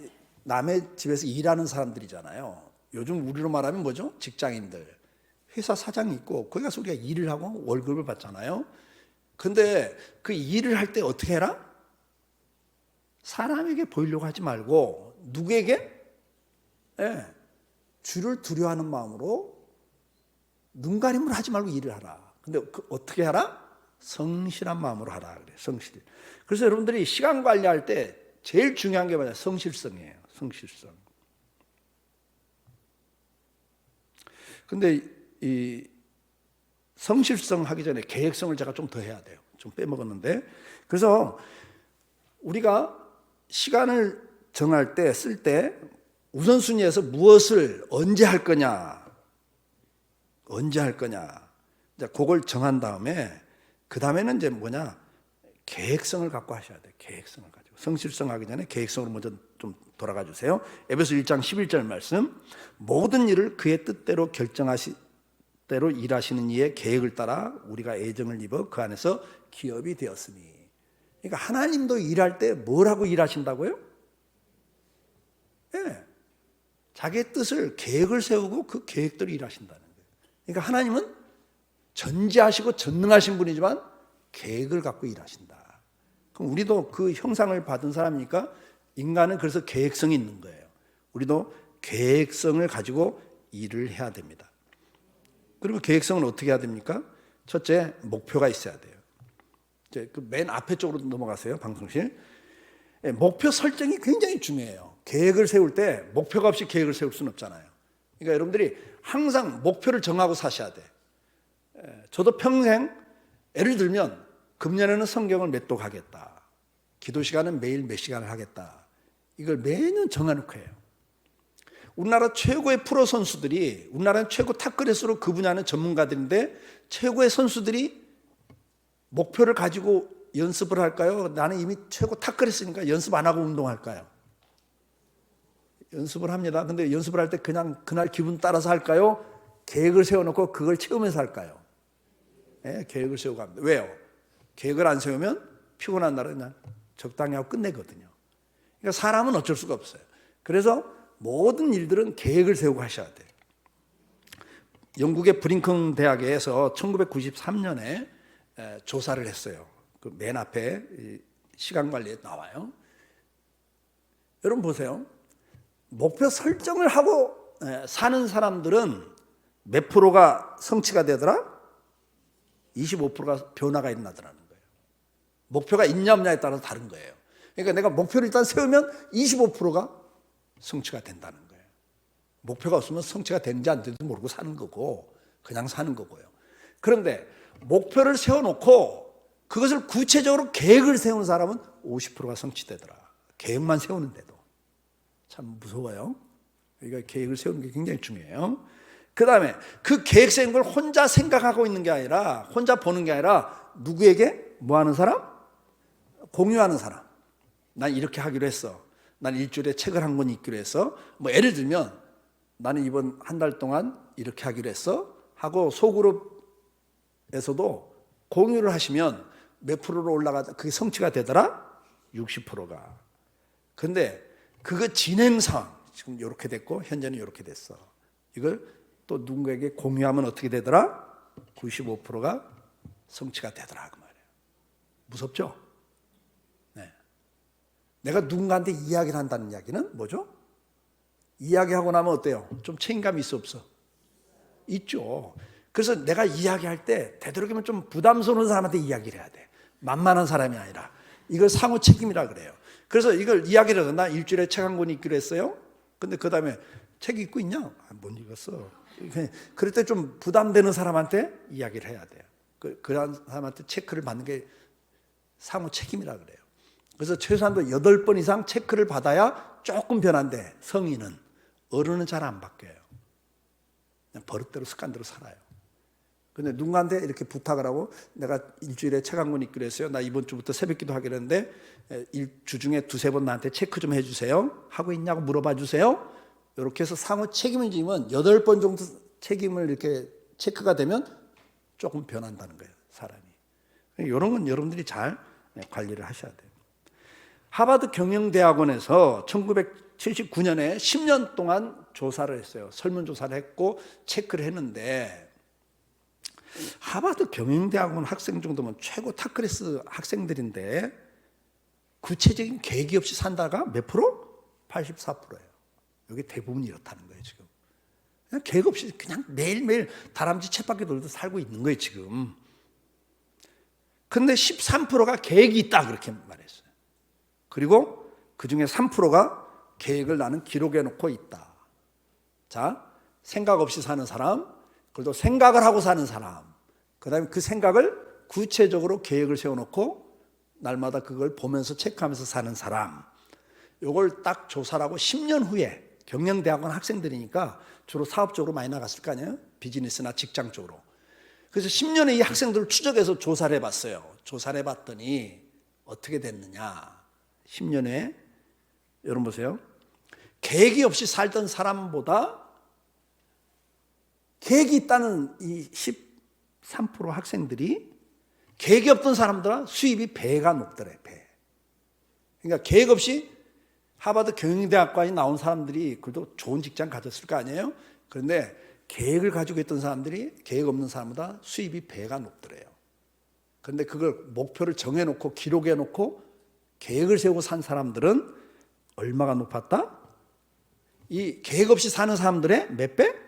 남의 집에서 일하는 사람들이잖아요. 요즘 우리로 말하면 뭐죠? 직장인들. 회사 사장이 있고 거기 가서 우리가 일을 하고 월급을 받잖아요. 근데 그 일을 할 때 어떻게 해라? 사람에게 보이려고 하지 말고 누구에게? 주를 두려워하는 마음으로 눈가림을 하지 말고 일을 하라. 근데 어떻게 하라? 성실한 마음으로 하라 그래. 성실. 그래서 여러분들이 시간 관리할 때 제일 중요한 게 뭐냐? 성실성이에요. 성실성. 근데 이 성실성 하기 전에 계획성을 제가 좀 더 해야 돼요. 좀 빼먹었는데. 그래서 우리가 시간을 정할 때, 쓸 때 우선순위에서 무엇을 언제 할 거냐, 언제 할 거냐, 이제 그걸 정한 다음에 그 다음에는 이제 뭐냐, 계획성을 갖고 하셔야 돼요. 계획성을 가지고 성실성 하기 전에 계획성으로 먼저 좀 돌아가 주세요. 에베소 1장 11절 말씀. 모든 일을 그의 뜻대로 대로 일하시는 이의 계획을 따라 우리가 애정을 입어 그 안에서 기업이 되었으니. 그러니까 하나님도 일할 때 뭘 하고 일하신다고요? 네. 자기의 뜻을 계획을 세우고 그 계획대로 일하신다는 거예요. 그러니까 하나님은 전지하시고 전능하신 분이지만 계획을 갖고 일하신다. 그럼 우리도 그 형상을 받은 사람이니까 인간은 그래서 계획성이 있는 거예요. 우리도 계획성을 가지고 일을 해야 됩니다. 그리고 계획성은 어떻게 해야 됩니까? 첫째, 목표가 있어야 돼요. 이제 그 맨 앞에 쪽으로 넘어가세요, 방송실. 목표 설정이 굉장히 중요해요. 계획을 세울 때 목표가 없이 계획을 세울 수는 없잖아요. 그러니까 여러분들이 항상 목표를 정하고 사셔야 돼. 저도 평생 예를 들면 금년에는 성경을 몇 독 하겠다. 기도 시간은 매일 몇 시간을 하겠다. 이걸 매년 정해놓고 해요. 우리나라 최고의 프로 선수들이, 우리나라는 최고 탑클래스로 그 분야는 전문가들인데 최고의 선수들이 목표를 가지고 연습을 할까요? 나는 이미 최고 탁월했으니까 연습 안 하고 운동할까요? 연습을 합니다. 근데 연습을 할 때 그냥 그날 기분 따라서 할까요? 계획을 세워놓고 그걸 채우면서 할까요? 네, 계획을 세우고 합니다. 왜요? 계획을 안 세우면 피곤한 날은 그냥 적당히 하고 끝내거든요. 그러니까 사람은 어쩔 수가 없어요. 그래서 모든 일들은 계획을 세우고 하셔야 돼요. 영국의 브링컨 대학에서 1993년에 조사를 했어요. 그 맨 앞에 시간 관리에 나와요. 여러분 보세요. 목표 설정을 하고 사는 사람들은 몇 프로가 성취가 되더라? 25%가 변화가 일어나더라는 거예요. 목표가 있냐 없냐에 따라서 다른 거예요. 그러니까 내가 목표를 일단 세우면 25%가 성취가 된다는 거예요. 목표가 없으면 성취가 되는지 안 되는지 모르고 사는 거고 그냥 사는 거고요. 그런데 목표를 세워놓고 그것을 구체적으로 계획을 세운 사람은 50%가 성취되더라. 계획만 세우는데도. 참 무서워요. 그러니까 계획을 세우는 게 굉장히 중요해요. 그 다음에 그 계획 세운 걸 혼자 생각하고 있는 게 아니라 혼자 보는 게 아니라 누구에게 뭐 하는 사람? 공유하는 사람. 난 이렇게 하기로 했어. 난 일주일에 책을 한 권 읽기로 했어. 뭐 예를 들면 나는 이번 한 달 동안 이렇게 하기로 했어 하고 소그룹에서도 공유를 하시면 몇 프로로 올라가다 그게 성취가 되더라? 60%가. 근데 그거 진행 상황 지금 이렇게 됐고 현재는 이렇게 됐어. 이걸 또 누군가에게 공유하면 어떻게 되더라? 95%가 성취가 되더라 그 말이에요. 무섭죠? 네. 내가 누군가한테 이야기를 한다는 이야기는 뭐죠? 이야기하고 나면 어때요? 좀 책임감이 있어 없어? 있죠. 그래서 내가 이야기할 때 되도록이면 좀 부담스러운 사람한테 이야기를 해야 돼. 만만한 사람이 아니라. 이걸 상호 책임이라 그래요. 그래서 이걸 이야기를 해서 나 일주일에 책 한 권 읽기로 했어요. 근데 그 다음에 책 읽고 있냐? 못 읽었어. 그럴 때 좀 부담되는 사람한테 이야기를 해야 돼요. 그런 사람한테 체크를 받는 게 상호 책임이라 그래요. 그래서 최소한도 8번 이상 체크를 받아야 조금 변한데 성인은 어른은 잘 안 바뀌어요. 그냥 버릇대로 습관대로 살아요. 근데 누군가한테 이렇게 부탁을 하고 내가 일주일에 책 한 권 읽기로 했어요. 나 이번 주부터 새벽기도 하기로 했는데 주 중에 2-3번 나한테 체크 좀 해주세요. 하고 있냐고 물어봐 주세요. 이렇게 해서 상호 책임을 지면 8번 정도 책임을 이렇게 체크가 되면 조금 변한다는 거예요. 사람이. 이런 건 여러분들이 잘 관리를 하셔야 돼요. 하버드 경영대학원에서 1979년에 10년 동안 조사를 했어요. 설문조사를 했고 체크를 했는데 하버드 경영대학원 학생 정도면 최고 탑클래스 학생들인데 구체적인 계획이 없이 산다가 몇 프로? 84%예요. 여기 대부분 이렇다는 거예요 지금. 그냥 계획 없이 그냥 매일매일 다람쥐 쳇바퀴 돌듯 살고 있는 거예요 지금. 근데 13%가 계획이 있다 그렇게 말했어요. 그리고 그중에 3%가 계획을 나는 기록해 놓고 있다. 자, 생각 없이 사는 사람, 그래도 생각을 하고 사는 사람, 그 다음에 그 생각을 구체적으로 계획을 세워놓고 날마다 그걸 보면서 체크하면서 사는 사람, 이걸 딱 조사를 하고 10년 후에 경영대학원 학생들이니까 주로 사업적으로 많이 나갔을 거 아니에요? 비즈니스나 직장 쪽으로. 그래서 10년에 이 학생들을 추적해서 조사를 해봤어요. 조사를 해봤더니 어떻게 됐느냐. 10년에 여러분 보세요. 계획이 없이 살던 사람보다 계획이 있다는 이 13% 학생들이 계획이 없던 사람들은 수입이 배가 높더래. 배. 그러니까 계획 없이 하버드 경영대학과에 나온 사람들이 그래도 좋은 직장 가졌을 거 아니에요? 그런데 계획을 가지고 있던 사람들이 계획 없는 사람보다 수입이 배가 높더래요. 그런데 그걸 목표를 정해놓고 기록해놓고 계획을 세우고 산 사람들은 얼마가 높았다? 이 계획 없이 사는 사람들의 몇 배?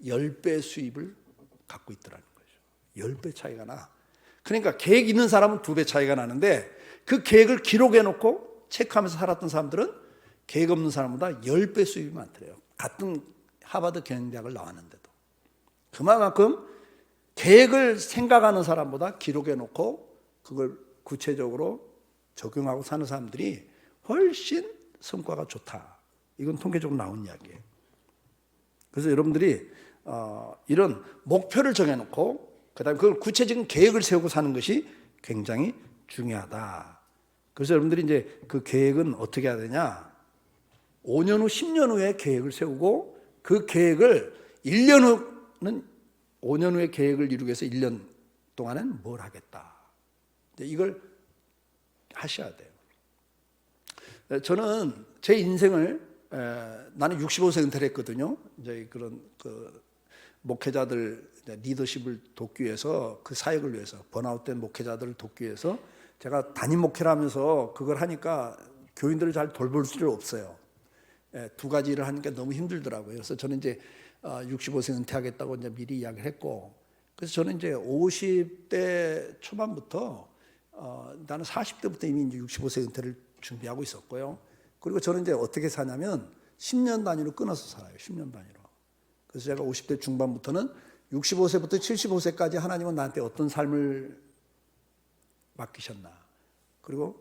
10배 수입을 갖고 있더라는 거죠. 10배 차이가 나. 그러니까 계획 있는 사람은 2배 차이가 나는데 그 계획을 기록해놓고 체크하면서 살았던 사람들은 계획 없는 사람보다 10배 수입이 많더래요. 같은 하버드 경영대학을 나왔는데도. 그만큼 계획을 생각하는 사람보다 기록해놓고 그걸 구체적으로 적용하고 사는 사람들이 훨씬 성과가 좋다. 이건 통계적으로 나온 이야기예요. 그래서 여러분들이 이런 목표를 정해놓고 그다음에 그걸 구체적인 계획을 세우고 사는 것이 굉장히 중요하다. 그래서 여러분들이 이제 그 계획은 어떻게 해야 되냐? 5년 후, 10년 후에 계획을 세우고 그 계획을 1년 후는 5년 후에 계획을 이루기 위해서 1년 동안은 뭘 하겠다. 이걸 하셔야 돼요. 저는 제 인생을 나는 65세 은퇴를 했거든요. 이제 그런 목회자들 리더십을 돕기 위해서 그 사역을 위해서 번아웃된 목회자들을 돕기 위해서 제가 담임 목회를 하면서 그걸 하니까 교인들을 잘 돌볼 수가 없어요. 두 가지 일을 하니까 너무 힘들더라고요. 그래서 저는 이제 65세 은퇴하겠다고 이제 미리 이야기를 했고, 그래서 저는 이제 50대 초반부터 나는 40대부터 이미 이제 65세 은퇴를 준비하고 있었고요. 그리고 저는 이제 어떻게 사냐면 10년 단위로 끊어서 살아요. 10년 단위로. 그래서 제가 50대 중반부터는 65세부터 75세까지 하나님은 나한테 어떤 삶을 맡기셨나, 그리고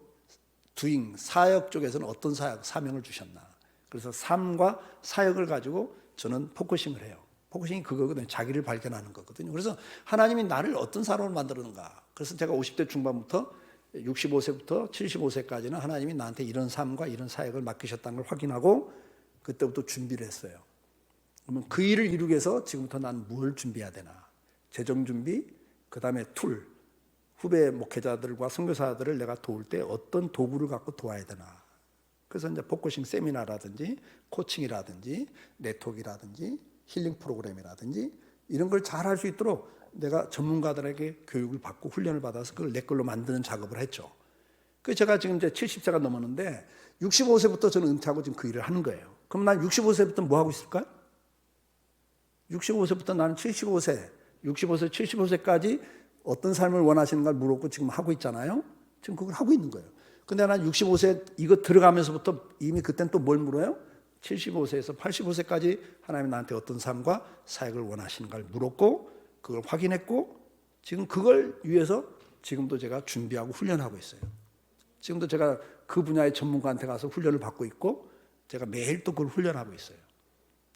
사역 쪽에서는 어떤 사명을 주셨나. 그래서 삶과 사역을 가지고 저는 포커싱을 해요. 포커싱이 그거거든요. 자기를 발견하는 거거든요. 그래서 하나님이 나를 어떤 사람을 만들었는가. 그래서 제가 50대 중반부터 65세부터 75세까지는 하나님이 나한테 이런 삶과 이런 사역을 맡기셨다는 걸 확인하고 그때부터 준비를 했어요. 그러면 그 일을 이루기 위해서 지금부터 난 뭘 준비해야 되나. 재정 준비, 그 다음에 툴, 후배 목회자들과 선교사들을 내가 도울 때 어떤 도구를 갖고 도와야 되나. 그래서 이제 포커싱 세미나라든지 코칭이라든지 네트워크라든지 힐링 프로그램이라든지 이런 걸 잘 할 수 있도록 내가 전문가들에게 교육을 받고 훈련을 받아서 그걸 내 걸로 만드는 작업을 했죠. 그래서 제가 지금 이제 70세가 넘었는데 65세부터 저는 은퇴하고 지금 그 일을 하는 거예요. 그럼 난 65세부터 뭐 하고 있을까요? 65세부터 나는 65세, 75세, 75세까지 어떤 삶을 원하시는가 물었고 지금 하고 있잖아요. 지금 그걸 하고 있는 거예요. 근데 난 65세 이거 들어가면서부터 이미 그땐 또 뭘 물어요? 75세에서 85세까지 하나님이 나한테 어떤 삶과 사역을 원하시는가를 물었고 그걸 확인했고 지금 그걸 위해서 지금도 제가 준비하고 훈련하고 있어요. 지금도 제가 그 분야의 전문가한테 가서 훈련을 받고 있고 제가 매일 또 그걸 훈련하고 있어요.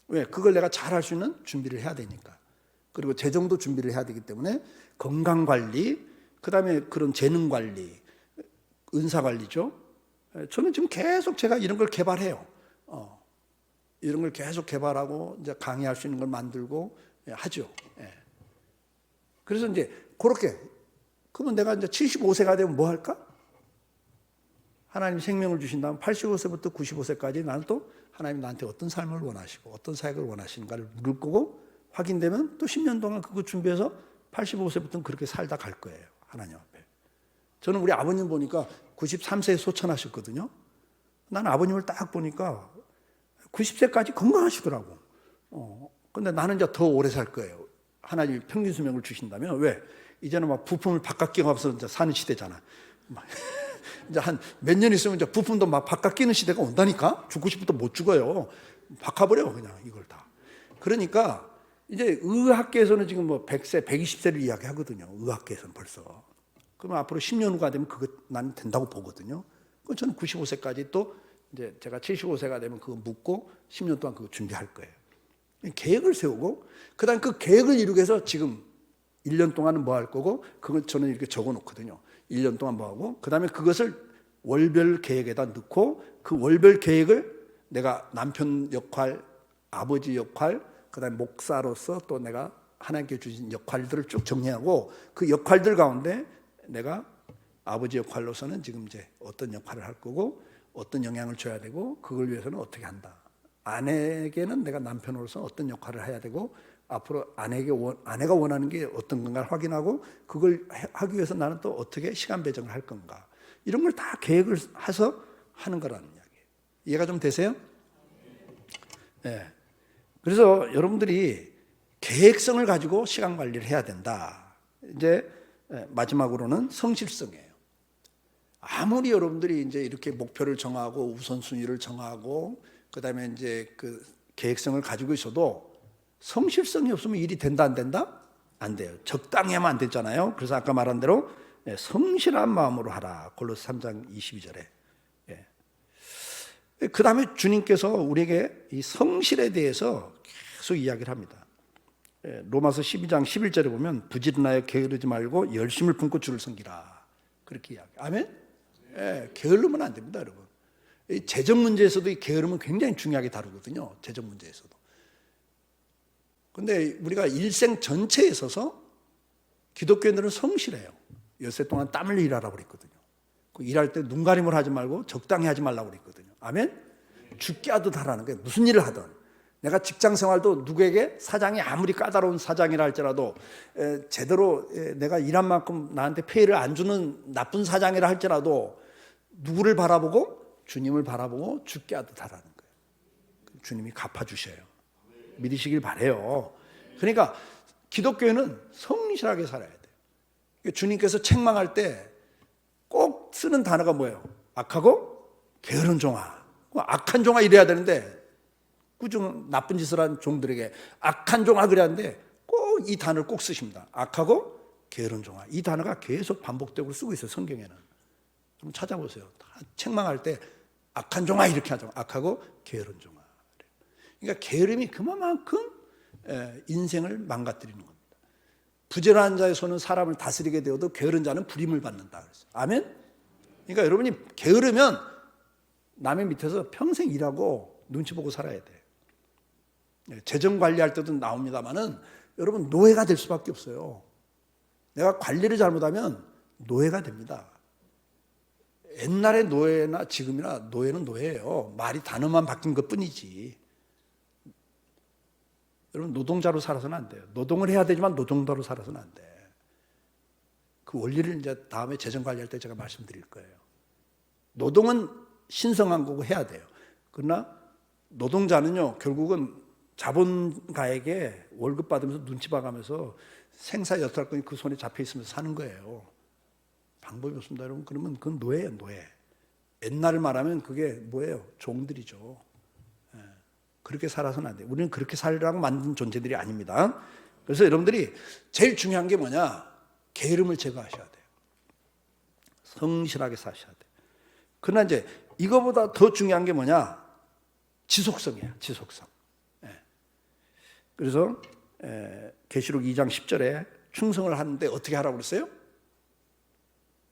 왜? 그걸 내가 잘할 수 있는 준비를 해야 되니까. 그리고 재정도 준비를 해야 되기 때문에 건강관리, 그 다음에 그런 재능관리, 은사관리죠. 저는 지금 계속 제가 이런 걸 개발해요. 이런 걸 계속 개발하고 이제 강의할 수 있는 걸 만들고 하죠. 그래서 이제 그렇게 그러면 내가 이제 75세가 되면 뭐 할까? 하나님 생명을 주신다면 85세부터 95세까지 나는 또 하나님 나한테 어떤 삶을 원하시고 어떤 사역을 원하시는가를 물을 거고 확인되면 또 10년 동안 그거 준비해서 85세부터는 그렇게 살다 갈 거예요. 하나님 앞에. 저는 우리 아버님 보니까 93세에 소천하셨거든요. 나는 아버님을 딱 보니까 90세까지 건강하시더라고. 근데 나는 이제 더 오래 살 거예요. 하나님이 평균 수명을 주신다면. 왜? 이제는 막 부품을 바깥 끼워서 이제 사는 시대잖아. 이제 한 몇 년 있으면 이제 부품도 막 바깥 끼는 시대가 온다니까? 죽고 싶어도 못 죽어요. 바꿔버려, 그냥 이걸 다. 그러니까 이제 의학계에서는 지금 뭐 100세, 120세를 이야기하거든요. 의학계에서는 벌써. 그러면 앞으로 10년 후가 되면 그거 나는 된다고 보거든요. 그럼 저는 95세까지 또 이제 제가 75세가 되면 그거 묻고 10년 동안 그거 준비할 거예요. 계획을 세우고 그다음 그 계획을 이루기 위해서 지금 1년 동안은 뭐 할 거고 그걸 저는 이렇게 적어 놓거든요. 1년 동안 뭐 하고 그다음에 그것을 월별 계획에다 넣고 그 월별 계획을 내가 남편 역할, 아버지 역할, 그다음에 목사로서 또 내가 하나님께 주신 역할들을 쭉 정리하고 그 역할들 가운데 내가 아버지 역할로서는 지금 이제 어떤 역할을 할 거고 어떤 영향을 줘야 되고 그걸 위해서는 어떻게 한다. 아내에게는 내가 남편으로서 어떤 역할을 해야 되고 앞으로 아내가 원하는 게 어떤 건가를 확인하고 그걸 하기 위해서 나는 또 어떻게 시간 배정을 할 건가. 이런 걸 다 계획을 해서 하는 거라는 이야기예요. 이해가 좀 되세요? 네. 그래서 여러분들이 계획성을 가지고 시간 관리를 해야 된다. 이제 마지막으로는 성실성이에요. 아무리 여러분들이 이제 이렇게 목표를 정하고 우선순위를 정하고 그다음에 이제 그 계획성을 가지고 있어도 성실성이 없으면 일이 된다 안 된다? 안 돼요. 적당히 하면 안 되잖아요. 그래서 아까 말한 대로 성실한 마음으로 하라. 골로새 3장 22절에. 그 다음에 주님께서 우리에게 이 성실에 대해서 계속 이야기를 합니다. 로마서 12장 11절에 보면 부지런하여 게으르지 말고 열심을 품고 주를 섬기라. 그렇게 이야기. 아멘? 예, 게으르면 안 됩니다, 여러분. 이 재정 문제에서도 이 게으름은 굉장히 중요하게 다루거든요. 재정 문제에서도. 근데 우리가 일생 전체에 있어서 기독교인들은 성실해요. 엿새 동안 땀 흘려 일하라고 그랬거든요. 그 일할 때 눈가림을 하지 말고 적당히 하지 말라고 그랬거든요. 아멘? 죽게 하듯 하라는 거예요. 무슨 일을 하든. 내가 직장 생활도 누구에게 사장이 아무리 까다로운 사장이라 할지라도 제대로 내가 일한 만큼 나한테 페이를 안 주는 나쁜 사장이라 할지라도 누구를 바라보고? 주님을 바라보고 죽게 하듯 하라는 거예요. 주님이 갚아주셔요. 믿으시길 바라요. 그러니까 기독교인은 성실하게 살아야 돼요. 주님께서 책망할 때 꼭 쓰는 단어가 뭐예요? 악하고 게으른 종아. 악한 종아 이래야 되는데 꾸중 나쁜 짓을 한 종들에게 악한 종아 그래야하는데 꼭 이 단어를 꼭 쓰십니다. 악하고 게으른 종아. 이 단어가 계속 반복되고 쓰고 있어요. 성경에는. 좀 찾아보세요. 책망할 때 악한 종아 이렇게 하죠. 악하고 게으른 종아. 그러니까 게으름이 그만큼 인생을 망가뜨리는 겁니다. 부지런한 자의 손은 사람을 다스리게 되어도 게으른 자는 불임을 받는다. 그랬어요. 아멘? 그러니까 여러분이 게으르면 남의 밑에서 평생 일하고 눈치 보고 살아야 돼요. 재정 관리할 때도 나옵니다만은 여러분 노예가 될 수밖에 없어요. 내가 관리를 잘못하면 노예가 됩니다. 옛날의 노예나 지금이나 노예는 노예예요. 말이 단어만 바뀐 것 뿐이지. 여러분 노동자로 살아서는 안 돼요. 노동을 해야 되지만 노동자로 살아서는 안 돼. 그 원리를 이제 다음에 재정 관리할 때 제가 말씀드릴 거예요. 노동은 신성한 거고 해야 돼요. 그러나 노동자는요 결국은 자본가에게 월급 받으면서 눈치 봐가면서 생사 여탈권이 그 손에 잡혀 있으면서 사는 거예요. 방법이 없습니다, 여러분. 그러면 그건 노예예요, 노예. 옛날을 말하면 그게 뭐예요? 종들이죠. 그렇게 살아서는 안 돼요. 우리는 그렇게 살라고 만든 존재들이 아닙니다. 그래서 여러분들이 제일 중요한 게 뭐냐? 게으름을 제거하셔야 돼요. 성실하게 사셔야 돼요. 그러나 이제 이거보다 더 중요한 게 뭐냐? 지속성이에요. 지속성. 그래서 계시록 2장 10절에 충성을 하는데 어떻게 하라고 그랬어요?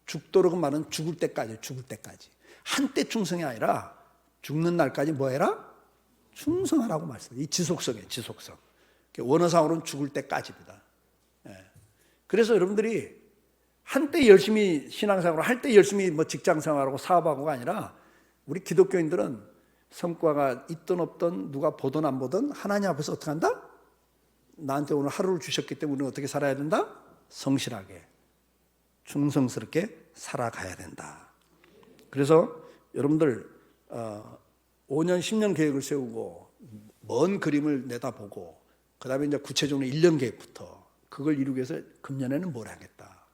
죽도록 말은 죽을 때까지, 죽을 때까지. 한때 충성이 아니라 죽는 날까지 뭐 해라? 충성하라고 말씀해요. 이 지속성이에요, 지속성. 원어상으로는 죽을 때까지입니다. 그래서 여러분들이 한때 열심히 신앙생활을 할 때 열심히 뭐 직장생활하고 사업하고가 아니라 우리 기독교인들은 성과가 있든 없든 누가 보든 안 보든 하나님 앞에서 어떻게 한다? 나한테 오늘 하루를 주셨기 때문에 우리는 어떻게 살아야 된다? 성실하게, 충성스럽게 살아가야 된다. 그래서 여러분들 5년, 10년 계획을 세우고 먼 그림을 내다보고 그 다음에 이제 구체적으로 1년 계획부터 그걸 이루기 위해서 금년에는 뭘 하겠다.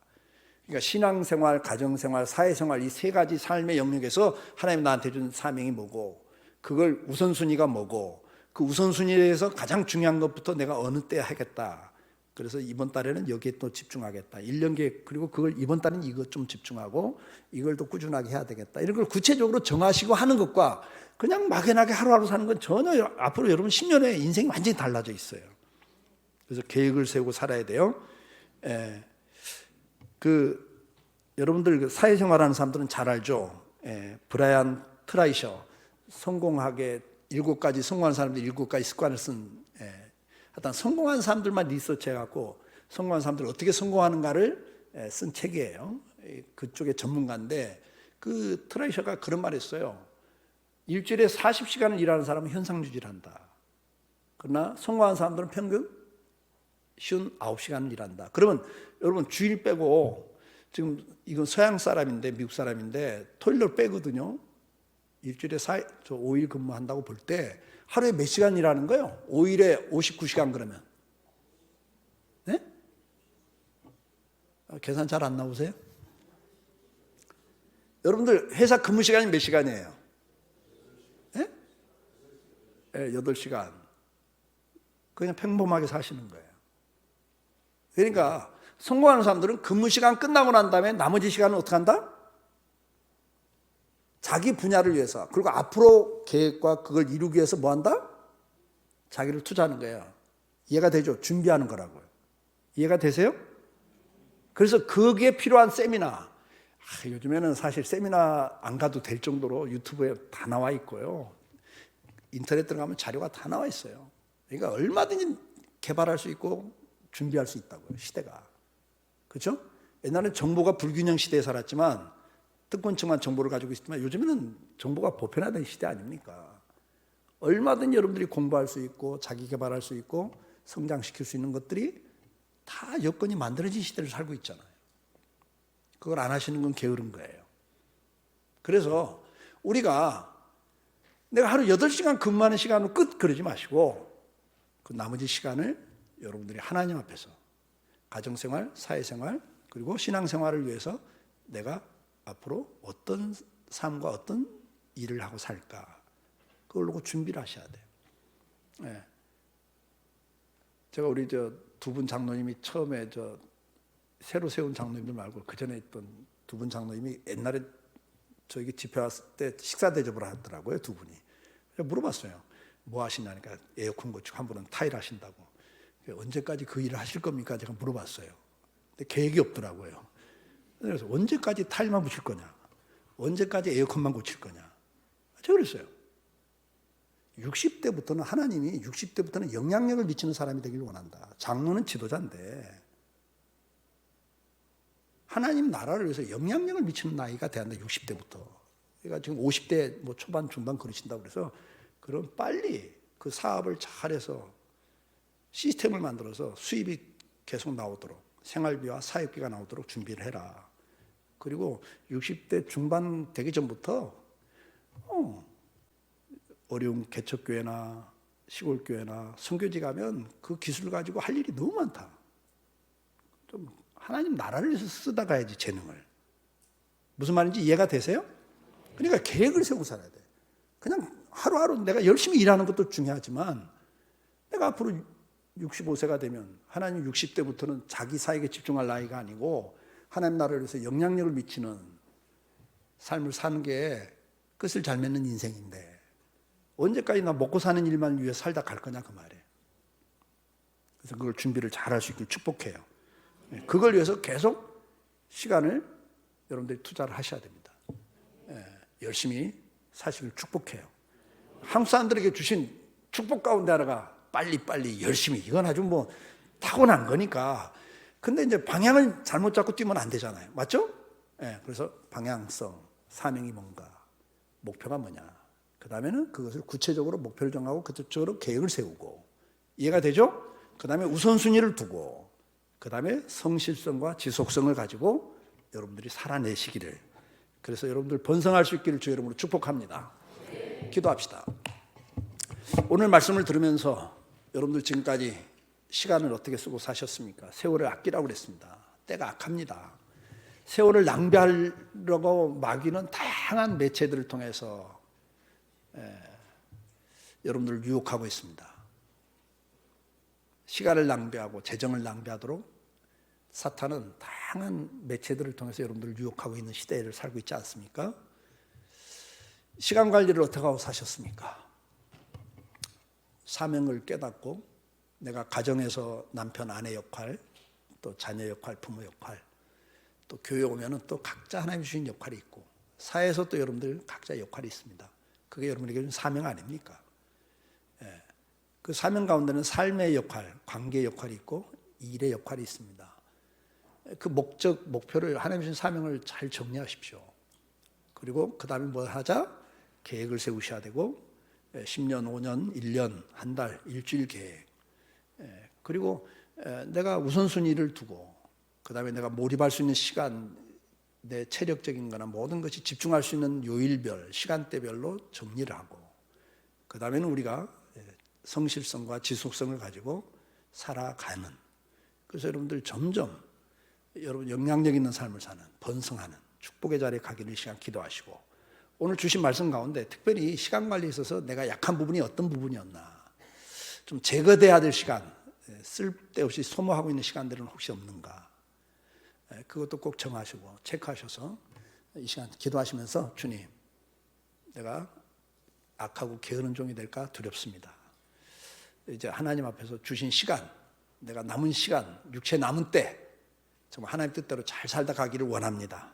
그러니까 신앙생활, 가정생활, 사회생활 이 세 가지 삶의 영역에서 하나님 나한테 준 사명이 뭐고 그걸 우선순위가 뭐고 그 우선순위에서 가장 중요한 것부터 내가 어느 때 하겠다. 그래서 이번 달에는 여기에 또 집중하겠다. 1년 계획 그리고 그걸 이번 달은 이것 좀 집중하고 이걸 또 꾸준하게 해야 되겠다. 이런 걸 구체적으로 정하시고 하는 것과 그냥 막연하게 하루하루 사는 건 전혀 앞으로 여러분 10년의 인생이 완전히 달라져 있어요. 그래서 계획을 세우고 살아야 돼요. 여러분들 사회생활하는 사람들은 잘 알죠. 브라이언 트라이셔 성공하게 7가지 성공한 사람들 7가지 습관을 쓴 하여튼 성공한 사람들만 리서치해갖고 성공한 사람들 어떻게 성공하는가를 쓴 책이에요. 그쪽의 전문가인데 그 트라이셔가 그런 말을 했어요. 일주일에 40시간을 일하는 사람은 현상유지를 한다. 그러나 성공한 사람들은 평균 59시간을 일한다. 그러면 여러분 주일 빼고 지금 이건 서양 사람인데 미국 사람인데 토요일을 빼거든요. 일주일에 5일 근무한다고 볼 때 하루에 몇 시간 일하는 거예요? 5일에 59시간 그러면. 네? 계산 잘 안 나오세요? 여러분들 회사 근무 시간이 몇 시간이에요? 네? 8시간. 그냥 평범하게 사시는 거예요. 그러니까 성공하는 사람들은 근무 시간 끝나고 난 다음에 나머지 시간은 어떻게 한다? 자기 분야를 위해서 그리고 앞으로 계획과 그걸 이루기 위해서 뭐 한다? 자기를 투자하는 거예요. 이해가 되죠? 준비하는 거라고요. 이해가 되세요? 그래서 거기에 필요한 세미나 요즘에는 사실 세미나 안 가도 될 정도로 유튜브에 다 나와 있고요. 인터넷 들어가면 자료가 다 나와 있어요. 그러니까 얼마든지 개발할 수 있고 준비할 수 있다고요, 시대가. 그렇죠? 옛날에는 정보가 불균형 시대에 살았지만 특권층만 정보를 가지고 있지만 요즘에는 정보가 보편화된 시대 아닙니까? 얼마든지 여러분들이 공부할 수 있고 자기 개발할 수 있고 성장시킬 수 있는 것들이 다 여건이 만들어진 시대를 살고 있잖아요. 그걸 안 하시는 건 게으른 거예요. 그래서 우리가 내가 하루 8시간 근무하는 시간으로 끝 그러지 마시고 그 나머지 시간을 여러분들이 하나님 앞에서 가정생활, 사회생활 그리고 신앙생활을 위해서 내가 앞으로 어떤 삶과 어떤 일을 하고 살까 그걸 놓고 준비를 하셔야 돼요. 네. 제가 우리 두 분 장로님이 처음에 새로 세운 장로님들 말고 그 전에 있던 두 분 장로님이 옛날에 저에게 집회 왔을 때 식사 대접을 하더라고요, 두 분이. 물어봤어요. 뭐 하시냐니까 에어컨 고치고 한 분은 타일 하신다고. 언제까지 그 일을 하실 겁니까? 제가 물어봤어요. 근데 계획이 없더라고요. 그래서 언제까지 타일만 붙일 거냐? 언제까지 에어컨만 고칠 거냐? 제가 그랬어요. 60대부터는 하나님이 60대부터는 영향력을 미치는 사람이 되길 원한다. 장로는 지도자인데 하나님 나라를 위해서 영향력을 미치는 나이가 돼야 한다. 60대부터. 그러니까 지금 50대 뭐 초반 중반 그러신다고 그래서 그럼 빨리 그 사업을 잘해서 시스템을 만들어서 수입이 계속 나오도록 생활비와 사역비가 나오도록 준비를 해라. 그리고 60대 중반 되기 전부터 어려운 개척교회나 시골교회나 선교지 가면 그 기술을 가지고 할 일이 너무 많다. 좀 하나님 나라를 위해서 쓰다 가야지 재능을. 무슨 말인지 이해가 되세요? 그러니까 계획을 세우고 살아야 돼. 그냥 하루하루 내가 열심히 일하는 것도 중요하지만 내가 앞으로 65세가 되면 하나님 60대부터는 자기 사역에 집중할 나이가 아니고 하나님 나라를 위해서 영향력을 미치는 삶을 사는 게 끝을 잘 맺는 인생인데 언제까지 나 먹고 사는 일만 위해 살다 갈 거냐 그 말이에요. 그래서 그걸 준비를 잘 할 수 있길 축복해요. 그걸 위해서 계속 시간을 여러분들이 투자를 하셔야 됩니다. 열심히 사시길 축복해요. 한국 사람들에게 주신 축복 가운데 하나가 빨리 열심히 이건 아주 뭐 타고난 거니까. 근데 이제 방향을 잘못 잡고 뛰면 안 되잖아요. 맞죠? 그래서 방향성, 사명이 뭔가, 목표가 뭐냐. 그 다음에는 그것을 구체적으로 목표를 정하고 그쪽으로 계획을 세우고 이해가 되죠? 그 다음에 우선순위를 두고 그 다음에 성실성과 지속성을 가지고 여러분들이 살아내시기를 그래서 여러분들 번성할 수 있기를 주 이름으로 축복합니다. 기도합시다. 오늘 말씀을 들으면서 여러분들 지금까지 시간을 어떻게 쓰고 사셨습니까? 세월을 아끼라고 그랬습니다. 때가 악합니다. 세월을 낭비하려고 마귀는 다양한 매체들을 통해서 여러분들을 유혹하고 있습니다. 시간을 낭비하고 재정을 낭비하도록 사탄은 다양한 매체들을 통해서 여러분들을 유혹하고 있는 시대를 살고 있지 않습니까? 시간 관리를 어떻게 하고 사셨습니까? 사명을 깨닫고 내가 가정에서 남편, 아내 역할, 또 자녀 역할, 부모 역할, 또 교회 오면은 또 각자 하나님 주신 역할이 있고 사회에서 또 여러분들 각자 역할이 있습니다. 그게 여러분에게 준 사명 아닙니까? 그 사명 가운데는 삶의 역할, 관계의 역할이 있고 일의 역할이 있습니다. 그 목적, 목표를 하나님 주신 사명을 잘 정리하십시오. 그리고 그 다음에 뭘 하자? 계획을 세우셔야 되고 10년, 5년, 1년, 한 달, 일주일 계획 그리고 내가 우선순위를 두고 그 다음에 내가 몰입할 수 있는 시간 내 체력적인 거나 모든 것이 집중할 수 있는 요일별, 시간대별로 정리를 하고 그 다음에는 우리가 성실성과 지속성을 가지고 살아가는 그래서 여러분들 점점 여러분 영향력 있는 삶을 사는 번성하는 축복의 자리에 가기를 이 시간 기도하시고 오늘 주신 말씀 가운데 특별히 시간 관리에 있어서 내가 약한 부분이 어떤 부분이었나 좀 제거돼야 될 시간 쓸데없이 소모하고 있는 시간들은 혹시 없는가 그것도 꼭 정하시고 체크하셔서 이 시간 기도하시면서 주님 내가 악하고 게으른 종이 될까 두렵습니다. 이제 하나님 앞에서 주신 시간 내가 남은 시간 육체 남은 때 정말 하나님 뜻대로 잘 살다 가기를 원합니다.